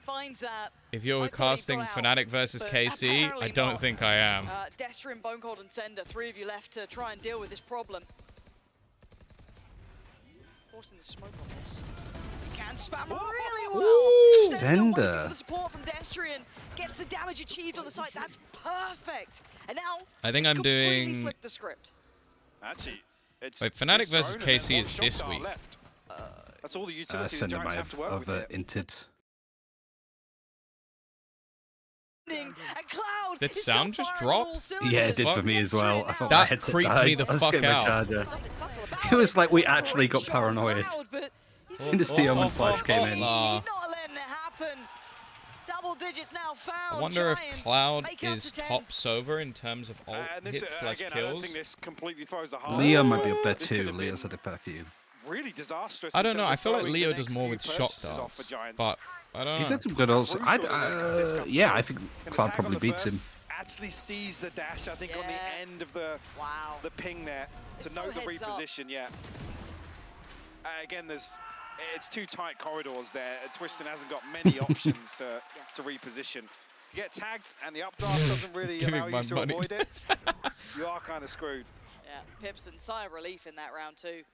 Finds that. If I you're thought he casting got out, Fnatic versus but KC, I apparently don't not. think I am. Destrin, Bone Cold, and Sender, three of you left to try and deal with this problem. Forcing the smoke on this. You can spam really well. Ooh, Sender Sender. waiting for the support from Destrian. Gets the damage achieved on the site. That's perfect. And now I think it's I'm completely doing. flipped the script. Actually, it's Wait, Fnatic it's versus drone and then KC one is shot this star week. left. That's all the utility the Sender Giants might have to have work with here. inted. And Cloud Did is sound still just firing drop? on all Yeah, it did cylinders. for me as well. I thought That my headset creeped died. me the I was fuck getting my out. charger. Something subtle about It was like we Great actually got shot from paranoid. Cloud, but he's Soon as the Omen Flash came in. He's not letting it happen. Double digits now found. I wonder Giants if Cloud make it up is to 10. tops over in terms of ult And this, hits slash again, I don't kills. think this completely throws the heart. Leo might be up there This could too. have Leo's been had a fair few. really disastrous. I in don't know. terms I of feel like throwing Leo the does next more few with shot purchases off darts, for Giants. but I don't He's know. had some good ults. Crucial that this comes Yeah, through. I think Can Cloud attack on probably the beats first, him. Actually sees the dash, I think, on Yeah. the end of the Wow. ping there to It's so note the heads up. reposition. Yeah. Again, it's two tight corridors there. Twiston hasn't got many options to reposition. You get tagged and the updraft doesn't really Giving allow my you to money. avoid it. You are kind of screwed. Yeah, Pips and sigh of relief in that round too.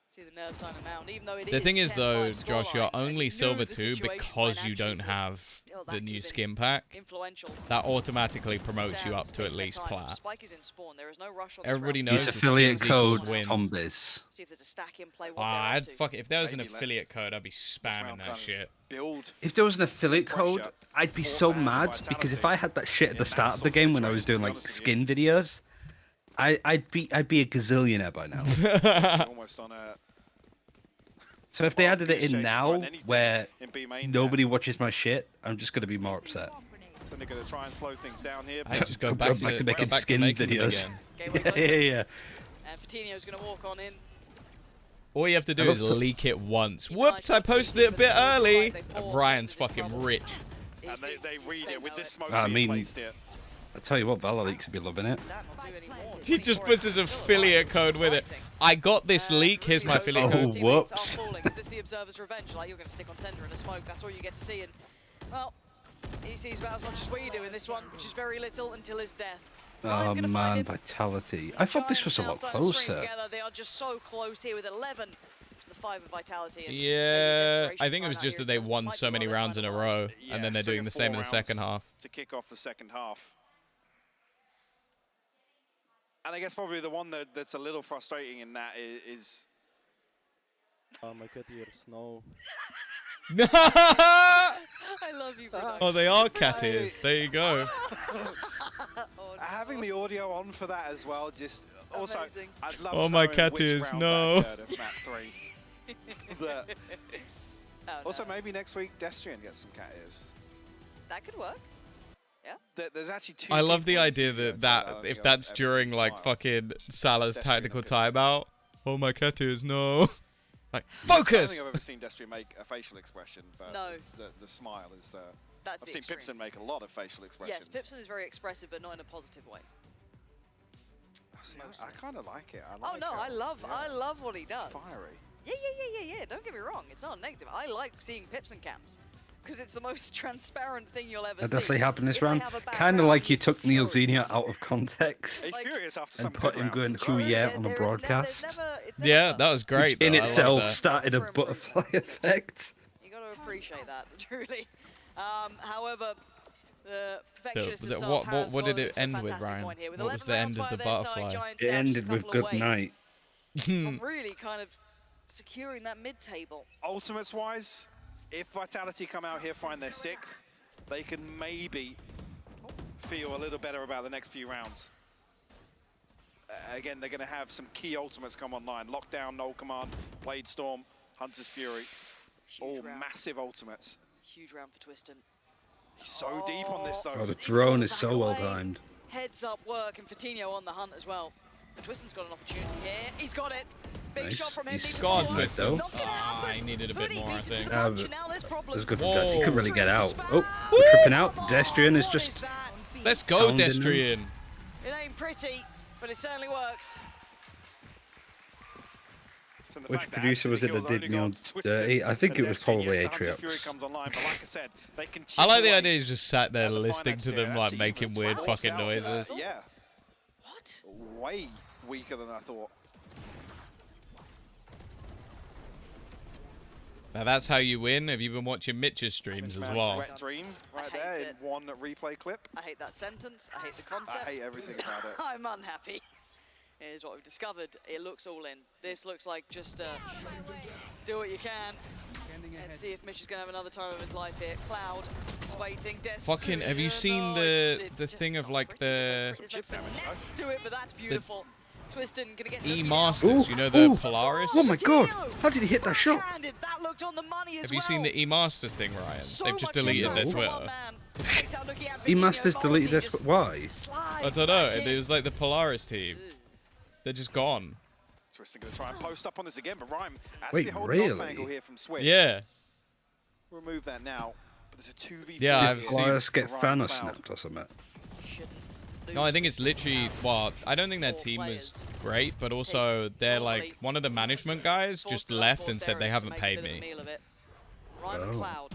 See the nerves on the mound, even though it The thing is, 10-5 though, Josh, you're scoreline, and only you silver knew the 2 situation because you financially don't could- have still, that the could new have been skin pack. influential. That automatically promotes you up Sounds to at taking their least time. plat. Spike is in spawn. There is no rush on this Everybody round. knows Use the affiliate skins equals code wins. Tombizz. See if there's a stack in play. What Ah, they're up I'd to. fuck it. If there was an Maybe let affiliate code, I'd be This spamming round that kind of shit. Build. If there was an affiliate Some pressure, code, I'd be force so hand mad vitality. because if I had that shit at In the that start of sort the of game when I was situation, doing to be like honest with skin videos, I'd be a gazillionaire by now. Almost on a. So if they Well, added it Goose in Chase now, run anything where in B main nobody watches my shit, I'm just gonna be more upset. Then they're going to try and slow things down here. I just go Go back, back to making go back skin making them videos. again. Gateway's Yeah, open, yeah. and Fatinho's going to walk on in. All you have to do I is love to- leak it once. Keep an Whoops, eye I to the posted it a CT, bit but it looks early. like they And paused, Brian's something's in fucking trouble. rich. And they read it with this smoke I being mean, placed here. I tell you what, Valor Leaks would be loving it. That not do any more. He just 24 puts his still alive, affiliate which code is with it. surprising. I got this leak. Here's my affiliate Oh, code. Teammates whoops. are falling. Is this the Observer's revenge? Like, you're going to stick on center in the smoke. That's all you get to see. And, well, he sees about as much as we do in this one, which is very little until his death. Oh man, Vitality. I thought this was a lot closer. Together. They are just so close here with 11 to the 5 of Vitality. And Yeah, maybe I think it was desperation just that right they now here, won might so be many one of their rounds in a final row, rounds. and then they're doing the same in the second half. To kick off the second half. And I guess probably the one that's a little frustrating in that is Oh my cat ears, no. I love you, production. Oh, they are cat ears. There you go. Oh, no. having the audio on for that as well. Just also, Amazing. I'd love Oh, to my know in cat which ears, round no. that occurred of map 3. That- Oh, also, no. maybe next week Destrian gets some cat ears. That could work. There's actually 2 I love the people in idea studio that I don't if think that's I've ever during seen like smile. fucking Salah's Destrian tactical and Pipson. timeout. Oh, my cat ears, no. Like, I don't focus! think I've ever seen Destrian make a facial expression, but No. the smile is the. That's I've the seen extreme. Pipson make a lot of facial expressions. Yes, Pipson is very expressive, but not in a positive way. See, I kind of like it. I Oh like no, I yeah. love what he does. It's fiery. Yeah. Don't get me wrong, it's not negative. I like seeing Pipson cams because it's the most transparent thing you'll ever That see. definitely happened this If they round. have a bad Kind of round, like you he's took Neil furious. Xenia out of context He's Like- furious after some and put good him going rounds. cool yeah on a There is broadcast. it's Yeah, never that was great. Which in though. I love itself that. started a For butterfly effect. You got to appreciate that, truly. However, the perfectionist the- himself has what did got it a end with, fantastic Ryan? point here. With What was 11 the end rounds of the by their side, butterfly? Giants It now just a ended with couple good away night. from really kind of securing that mid-table. Ultimates wise, if Vitality come out here, find their 6th, they can maybe feel a little better about the next few rounds. Again, they're going to have some key ultimates come online. Lockdown, Null Command, Blade Storm, Hunter's Fury. All round. massive ultimates. Huge round for Twiston. He's so deep on this though. Oh, the He's drone got is back so well away. timed. Heads up work, and Fatinho on the hunt as well. But Twiston's got an opportunity here. He's got it. Big Nice. shot from him. He's needs to gone, follow. Twiston. though. Not gonna happen. I needed a bit Hoodie more, I beats him to think. the punch, and now there's problems. That's good for Whoa. guys. He couldn't really get out. Spam. Oh, we're tripping out. Come on, Destrian is what just that? Let's go, Pounding them. Destrian. It ain't pretty, but it certainly works. And the Which fact that producer was it actually that the did kills Neil only gone to Twiston dirty? I think and it was Destrian. probably Yes, the Hunter's Fury Atriox. comes online, but like I said, they can I like chip the away idea he's just sat there at the listening to finance them here. like Actually, making it's weird forced fucking out. noises. Yeah, What? way weaker than I thought. Now that's how you win. Have you been watching Mitch's streams as Man's well? Wet dream right hate there it. in one replay clip. I hate that sentence. I hate the I concept. hate everything about it. I'm unhappy. Here's what we've discovered. It looks all in. This looks like just do what you can. Let's see if Mitch is going to have another time of his life here. Cloud waiting. Fucking, have you Destrian. seen No, the it's the just thing of not like pretty. the There's chip a damage, finesse to it, but that's beautiful. Twiston gonna get E looking Masters? Ooh, You know the ooh. Polaris? Oh my god! Fatinho! How did he hit that shot? Backhanded. That looked on the money as Have you well. seen the E Masters thing, Ryan? So They've just much deleted impact their from Twitter. one man. Takes out looking at E Fatinho. Masters Balls, deleted he their just why? slides I don't know. back in. It was like the Polaris team. Ugh. They're just gone. Twiston going to try and post up on this again, but Rhyme actually Wait, holding off really? angle here from Switch. Yeah. Remove that now. But there's a 2v4. Yeah, here I've Did seen- Polaris get for fan Rhyme or Cloud. snapped or something? Shouldn't No, I lose think it's literally, now. well, I don't think that Four team was players. great, but also Takes they're normally like, one of the management guys Forced just to left unforced and said they errors to haven't make a paid bit of a me. meal of it. Rhyme and Oh. Cloud.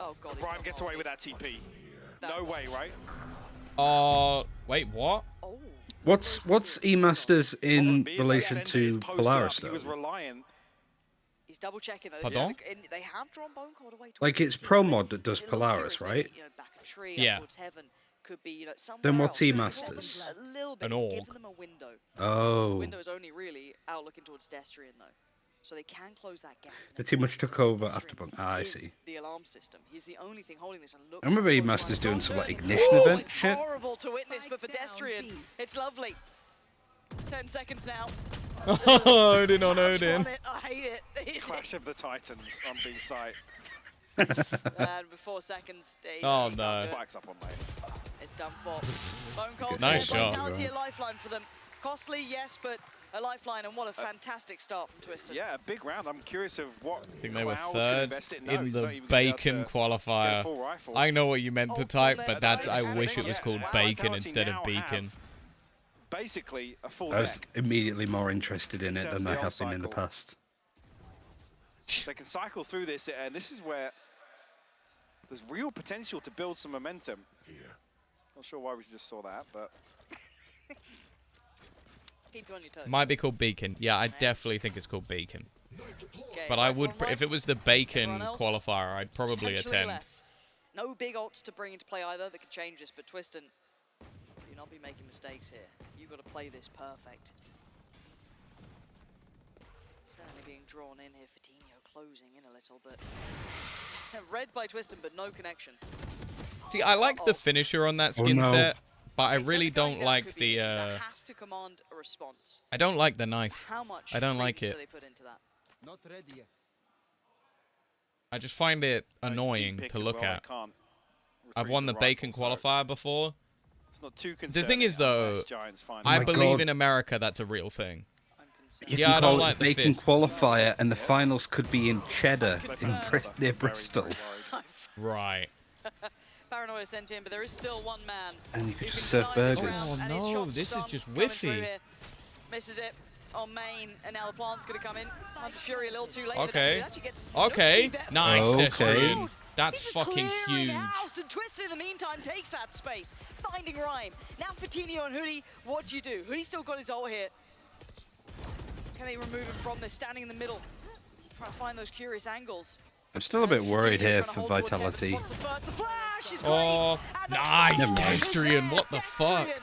Oh god. he's Rhyme got gets multi. away with that TP. No That's- way, right? Wait, what? Oh. What's E Masters in Problem being, like, relation Sensei to is posted Polaris up, He was though? relying. He's double checking though. Pardon? They have drawn Bone Cold away. Like towards it's City, Pro so Mod that does it looked Polaris, maybe, right? You know, back of tree, Yeah. up towards heaven. Could be, you know, somewhere Then else. what's E Just Masters? A little bit. An It's orc. giving them a window. The Oh, window is only really out looking towards Destrian though. So they can close that gap. the team which took over after Bunk. Ah, I is see. The alarm system. He's the only thing holding this. And look, I remember E what's Masters trying doing to some like do. ignition Oh, event it's shit. horrible to witness, but for Destrian, it's lovely. 10 seconds now. Odin on Touch Odin. on it. I hate it. Clash of the Titans on B site. And before seconds, Oh, he no. can't do it. Spikes up on lane. It's done for. Bone Cold, Nice Vitality shot. a lifeline for them. Costly, yes, but a lifeline, and what a fantastic start from Twisted. Yeah, a big round. I'm curious of what I think they were Cloud could third invest it. No, in he's the not even gonna be able bacon to get a qualifier. full rifle. I know what you meant to Ults type, on but their that's. side. I wish it was called Yeah, bacon Vitality instead of now beacon. have basically a full I was deck. immediately more interested in it terms than of I the have been in the cycle. past. They can cycle through this, and this is where there's real potential to build some momentum. Not sure why we just saw that, but Keep you on your toes. Might be called beacon. Yeah, I definitely think it's called beacon. Okay, But I both would, on right. if it was the bacon Everyone else? qualifier, I'd probably Potentially attend. less. No big ults to bring into play either that could change this, but Twiston, do not be making mistakes here. You've got to play this perfect. Certainly being drawn in here, Fatinho closing in a little, but read by Twiston, but no connection. See, I like the finisher on that skin no. set, but I Okay, really Sender going don't down like could be the. an issue. That has to command a response. I don't like the knife. How much I don't like reach it. do they put into that? Not ready yet. I just find it it's a deep annoying pick to as look well. They at. can't I've retrieve won the rifle, bacon so qualifier before. it's not too The thing concerning is, though, unless Giants find I my believe God. in America that's a real thing. I'm concerned. You Yeah, can I don't call like it the bacon fist. qualifier, and the finals could be in Cheddar, in concerned. near Bristol. Right. Paranoia sent in, but there is still one man. And you who could can just serve deny this burgers. round, Oh, and his no, shots this is start just coming whiffy. through here. Misses it on main, and now the plant's going to come in. Hunter Fury a little too late. Okay. But actually gets Okay. nobody there. Nice, Okay. Destrian. That's He's just fucking clearing huge. house, and Twisted in the meantime takes that space, finding Rhyme. Now Fatinho and Hoodie, what do you do? Hoodie's still got his ult here. Can they remove him from this? Standing in the middle, trying to find those curious angles. I'm still a bit worried Fatinho here trying to for hold towards him, but Vitality. spots the first. The flash is great. Oh, And the nice, flash Never mind. is Destrian. there. What the fuck? Destrian,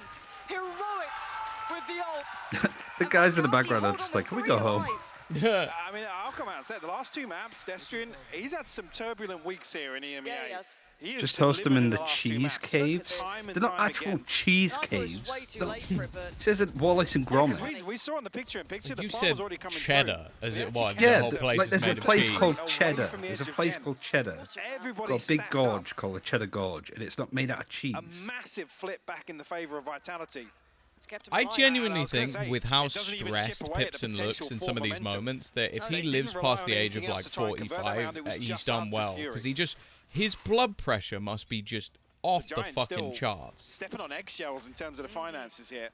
heroics with the ult. The guys in the background are just like, can we go home? I mean, I'll come out and say it. The last two maps, Destrian, he's had some turbulent weeks here in EMEA. Yeah, he has. He has Just host them delivered in the last two cheese maps. caves. Time and They're not time actual again. cheese I thought it was caves. way too They're- late for it, but It says it Wallace and Gromit. We saw in the picture-in-picture, the You plant said was already coming cheddar, through. as They it actually was. kept The Yeah, whole place like is there's a made of place cheese. called Away Cheddar. from the There's edge a of place 10. called Cheddar. Everybody Got a big stacked gorge up. called the Cheddar Gorge, and it's not made out of cheese. A massive flip back in the favor of Vitality. it's kept him I alive. genuinely I was gonna think, say, with how it doesn't even chip stressed away at the Pipson potential looks in for some of these momentum. moments, that if No, he they didn't lives rely past on the age of anything like else to try and convert that 45, round. It was he's just done Hunter's well. Fury. Because his blood pressure must be just off the Giants fucking still charts. Stepping on eggshells in terms of the finances here,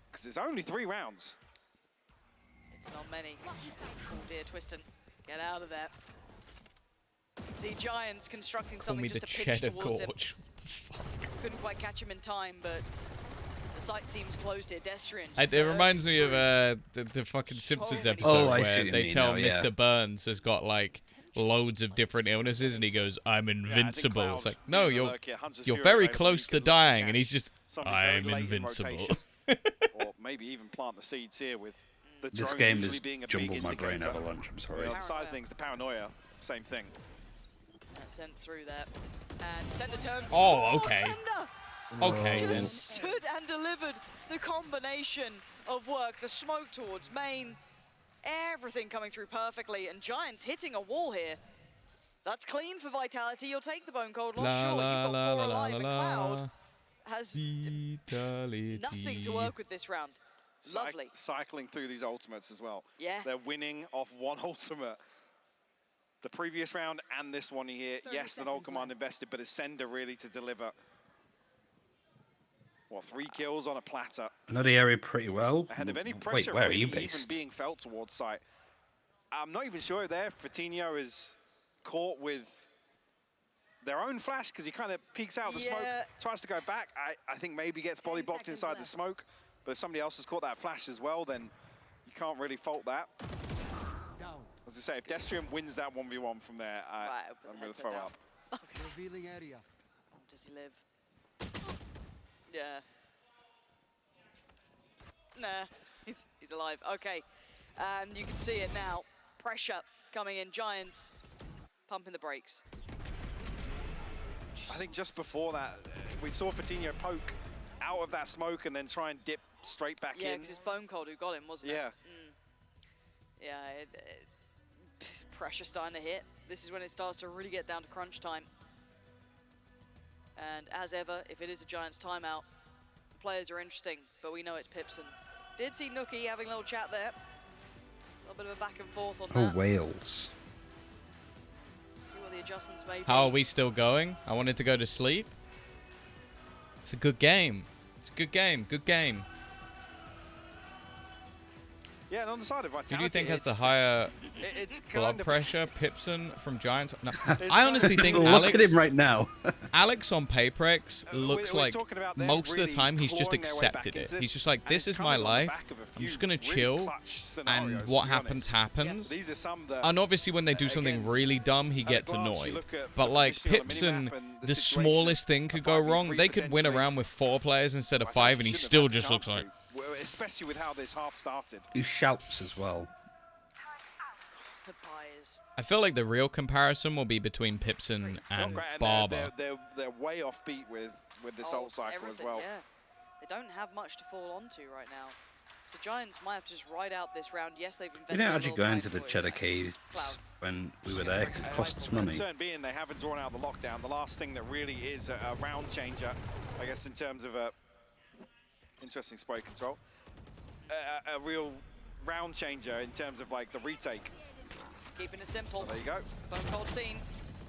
because it's only 3 rounds. It's not many. Oh dear, Twiston, get out of there. See Giants constructing Call something me the just to pinch Cheddar towards him. Gorge. Couldn't quite catch him in time, but the sight seems closed here. Destrian. It reminds me of the fucking Simpsons many episode Oh, I see where what you they mean tell now, yeah. Mr. Burns has got like loads of different illnesses, and he goes, "I'm invincible." Cloud It's like, being no, the you're lurk here. Hunter's you're Fury very available, close you to can look dying, catch and he's just, something very I'm late in invincible. rotation. Or maybe even plant the seeds here with the This drone game usually has being a big jumbled my brain indicator. avalanche, I'm On sorry. the other side of Paranoia. things, the paranoia, same thing. Sent through there. And Sender turns. Oh, okay. Sender Okay, then. just stood and delivered the combination of work. The smoke towards main. Everything coming through perfectly. And Giants hitting a wall here. That's clean for Vitality. You'll take the bone cold loss. La Sure, la you've got la 4 la alive, la and la. Cloud has Vitality. nothing to work with this round. Lovely. Cycling through these ultimates as well. Yeah. They're winning off one ultimate. The previous round and this one here, yes, the null command invested, but Ascender really to deliver. What, 3 kills on a platter? I know the area pretty well. Ahead of any Wait, pressure where are really you even based? being felt towards site. I'm not even sure there. Fatinho is caught with their own flash because he kind of peeks out of the smoke, Yeah. tries to go back. I think maybe gets body blocked inside the smoke. But if somebody else has caught that flash as well, then you can't really fault that. Down. As I say, if Destrian wins that 1v1 from there, Right, open I'm the going to headset throw down. up. Revealing area. Oh, does he live? Yeah. Nah, he's alive. Okay, and you can see it now. Pressure coming in. Giants pumping the brakes. I think just before that, we saw Fatinho poke out of that smoke and then try and dip straight back Yeah, in. because it's Bone Cold who got him, wasn't Yeah. it? Yeah, pressure starting to hit. This is when it starts to really get down to crunch time. And as ever, if it is a Giants timeout, the players are interesting, but we know it's Pipson. Did see Nookie having a little chat there. A little bit of a back and forth on Oh, that. Wales. See what the adjustments may be. How are we still going? I wanted to go to sleep. It's a good game. It's a good game. Good game. Yeah, and on the side of Vitality, Who do you think has the it's- higher it's blood kind of pressure? Pipson from Giants? No. It's I honestly think Look Alex, at him right now. Alex on Paperex looks we're like talking about them most of really the time he's just clawing their way back accepted it. into this, He's just like, and this it's is my coming on the life. back of a I'm few just going to really chill. clutch And scenarios, what to be happens, honest. happens. These are some that, And obviously when they do something again, really dumb, he at a gets glance, you annoyed. look at But the like position on the Pipson, minimap and the the situation smallest of thing could a go 5v3 wrong. They could win potentially. around with 4 players instead of Vitality 5, and he shouldn't have still had a just looks chance like... to, well, especially with how this half started. He shouts as well. Tombizz. I feel like the real comparison will be between Pipson Not and great, and Barber. they're way off beat with this ult it's cycle as everything, well. Yeah. They don't have much to fall onto right now. So Giants might have to just ride out this round. Yes, they've invested We didn't a actually little go behind into the Void. Cheddar Caves Cloud. when we were there, 'cause it costs us money. Concern being they haven't drawn out the lockdown. The last thing that really is a round changer, I guess, in terms of a interesting spray control, a real round changer in terms of like the retake. Keeping it simple. Oh, there you go. Bone cold scene.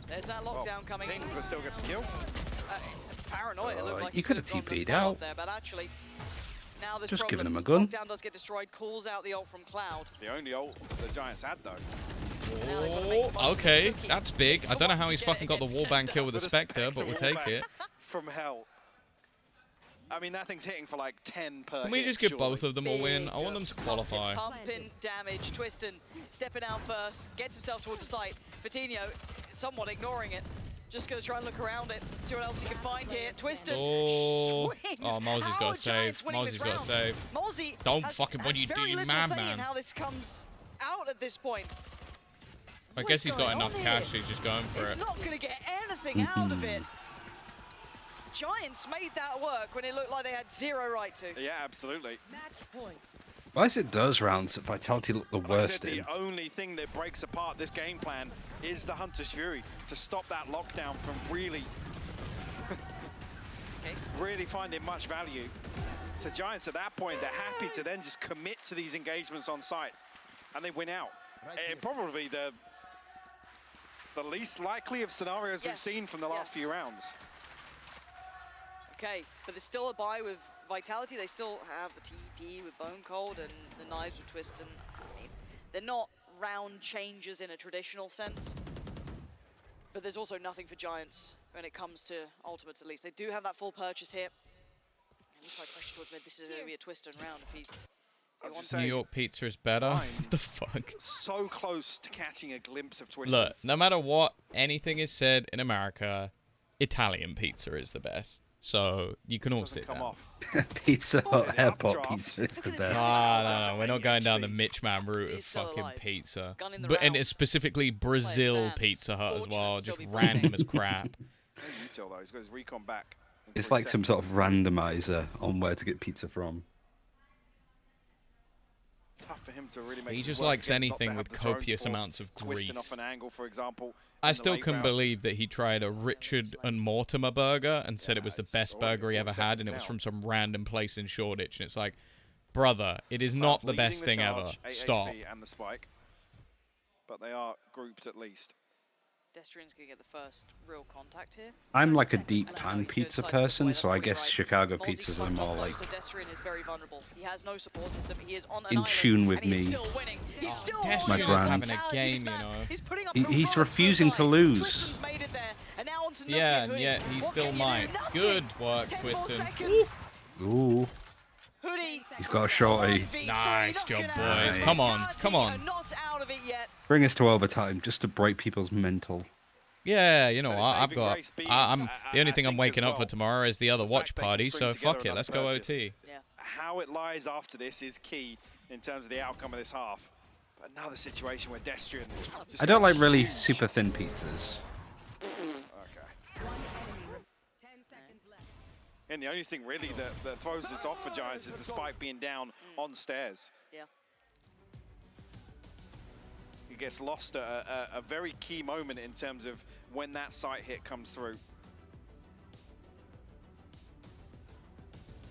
There's that lockdown coming. Ping, but still gets a kill. Paranoia. It looked like you he could have gone to the TP'd Cloud out. there, but actually, now there's Just giving problems. him a gun. Lockdown does get destroyed. Calls out the ult from Cloud. The only ult the Giants had though. Now they've got to make the most Oh, of okay, this Nookie. that's big. I don't know how Someone he's to get fucking it got the against wallbang Sender. kill with a With a Spectre, but we'll take wallbang it. From hell. I mean, that thing's hitting for like 10 per Can we hit, just give surely. both of them a win? I want them to qualify. Pumping damage. Twiston stepping out first. Gets himself towards the site. Vitinho somewhat ignoring it. Just going to try and look around it. See what else he can find here. Twiston Oh, swings. oh, Mosey's How got are to save. Giants winning Mosey's this got to round? save. Mosey Don't has, fucking- what has are you very doing, little mad say man? in how this comes out at this point. I What guess is he's going got enough on cash, here? he's just going for It's it. not going to get anything out of it. Giants made that work when it looked like they had zero right to. Yeah, absolutely. Why is it those rounds that Vitality look the Like I worst said, in? the only thing that breaks apart this game plan is the Hunter's Fury to stop that lockdown from really, really finding much value. So Giants at that point, they're happy to then just commit to these engagements on site, and they win out. Probably the least likely of scenarios we've Yes, seen from the last yes. few rounds. Okay, but there's still a buy with Vitality. They still have the TP with Bone Cold and the knives with Twist. And I mean, they're not round changers in a traditional sense. But there's also nothing for Giants when it comes to ultimates, at least. They do have that full purchase here. It looks like pressure towards mid. This is going to be a Twiston round if he's... I was just New saying, York pizza is better. I'm What the fuck? so close to catching a glimpse of Twist. Look, no matter what anything is said in America, Italian pizza is the best. So you can all doesn't sit come down. off. Pizza Oh, Hut the airport updraft. pizza is the Look at best. this. No, we're not going down the Mitch Man route of He's still fucking alive. pizza. Gun in the But and round. it's specifically Brazil stands. Pizza Hut as Fortunate well, to still just be random playing. as crap. No util though, he's got his recon back. in It's 3 like some seconds. sort of randomizer on where to get pizza from. Tough for him to really make He it just work likes again, not to anything have with the drones copious force amounts of twisting grease. off an angle, for example. I in the still late couldn't rounds. believe that he tried a Richard and Mortimer burger and said it was the it's best already burger he 4 ever had, and seconds it was down. from some random place in Shoreditch. And it's like, brother, it is Cloud not the leading best thing ever. charge, 8 Stop. HP and the spike, but they are grouped at least. Destrian's going to get the first real contact here. I'm like a deep And I know pan he's good pizza sidestep away, person, that's so I probably guess right. Chicago Mosey's pizzas are smoked more off though, like so Destrian is very vulnerable. He has no support system. He is on an in island, tune with and he's me. still winning. He's still Destrian holding is on. having a Vitality, game, this you man know. is putting up He's real cards for refusing his to side. lose. Twiston's made it there, and now onto Nookie Yeah, and and Hoodie. yet he What still can you do? might. Nothing. Good work, 10 more Twiston. seconds. Ooh, Hoodie. he's got a shorty. 1v3, Nice not job, gonna boys. happen. Come on, Vitality come on. are not out of it yet. Bring us to overtime just to break people's mental. Yeah, you know So the what? I've saving got. grace being, I'm the only thing I I'm think waking as up for well, tomorrow is the other the watch fact they can party. string So together fuck it, another let's go purchase. OT. Yeah. How it lies after this is key in terms of the outcome of this half. But another situation where Destrian just I don't goes like really huge. super thin pizzas. Okay. And the only thing really that throws this off for Giants is the spike being down on stairs. Yeah. He gets lost at a very key moment in terms of when that sight hit comes through.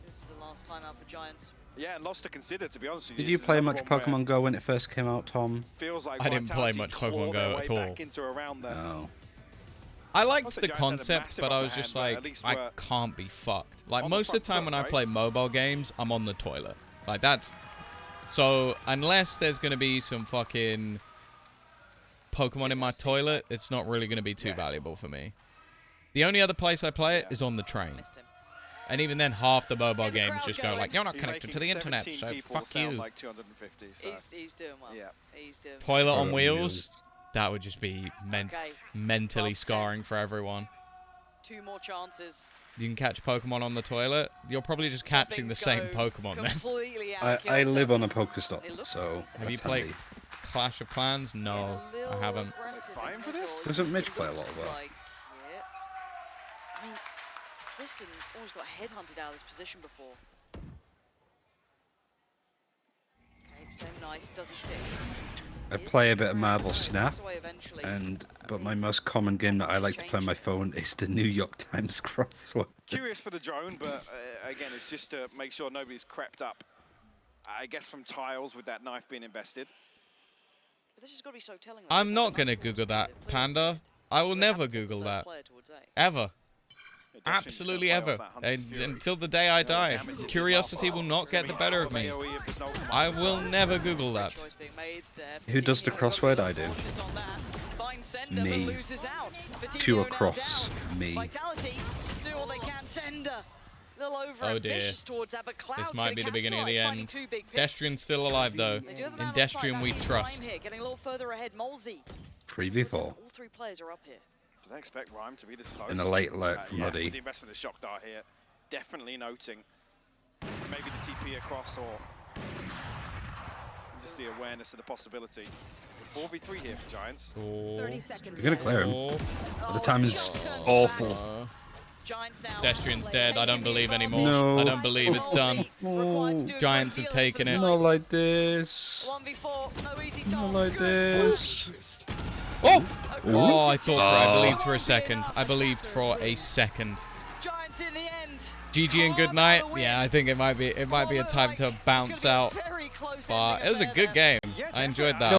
This is the last time out for Giants. Yeah, and lots to consider, to be honest with you. Did you This is play another much one where Pokemon Go when it first came out, Tom? Feels like I didn't play Vitality much claw Pokemon their Go way at all. back into around there. No. I Plus liked the the Giants had a concept, massive but I upper was just hand, but at like, least I we're can't be fucked. Like, on the most of the front time foot, when I right? play mobile games, I'm on the toilet. Like, that's... So, unless there's going to be some fucking Pokemon in my toilet, it's not really going to be too valuable for me. The only other place I play it is on the train. Missed him. And even then, half the mobile Get the games crowd just go going. like, you're not He's connected to making the internet, 17 so people fuck sound you. like 250, so. He's doing well. Yeah. He's doing Toilet on Toilet on wheels, wheels. that would just be Okay. mentally 12-10. scarring for everyone. 2 more chances. You can catch Pokemon on the toilet. You're probably just catching the Things same go Pokemon then. completely out of I kilter. live on a Pokestop, It looks so Have you that's played handy. Clash of Clans? No, Yeah, a I little haven't. aggressive Like, in fine for the this? goal. Doesn't Mitch It play a lot looks of that? like, yeah. I mean, Twiston always got headhunted out of this position before. Okay, same knife. Does he stick? I He is play a sticking bit of around. Marvel No, he Snap, backs away eventually. but my most common game that I like to play on my phone is the New York Times crossword. Curious for the drone, but again, it's just to make sure nobody's crept up. I guess from tiles with that knife being invested. But this has got to be so telling. I'm not going to Google that, Panda. I will never Google that. Ever. It does seem just Absolutely gonna play ever. off that Hunter's Fury. Until the day I die. Damage it Curiosity does. will not It's gonna get the be better half of me. AoE if there's no I command, will so- never Google that. Choice being made there. Who does the Patino crossword? I do. cautious on that. Finds Sender, Me. but loses out. Two Patino now across. down. Me. Vitality do all they can. Sender. A little over Oh dear. ambitious towards that, but Cloud's This might be the beginning of the capitalize, end. finding 2 big picks. Destrian's still alive though. They do have a In man on site, Destrian that we means trust. Rhyme here, getting a little further ahead. Molesey. 3v4 All 3 players are up here. Do they expect Rhyme to be this close? in a late alert Yeah, Muddy. with the investment of Shock Dart here, definitely noting maybe the TP across or just the awareness of the possibility. 4v3 here for Giants. Oh. 30 seconds. You're gonna clear him. Oh. But the time is awful. Giants now. Destrian's dead. I don't believe anymore. No. I don't believe it's done. Giants have taken it. Not like this. 1v4, no easy task. Not like Good. this. Oh! Oh, I thought I Oh. believed for a second. I believed for a second. Giants in the end. GG and good night. Yeah, I think it might be a time to bounce out. But it was a good game. I enjoyed that.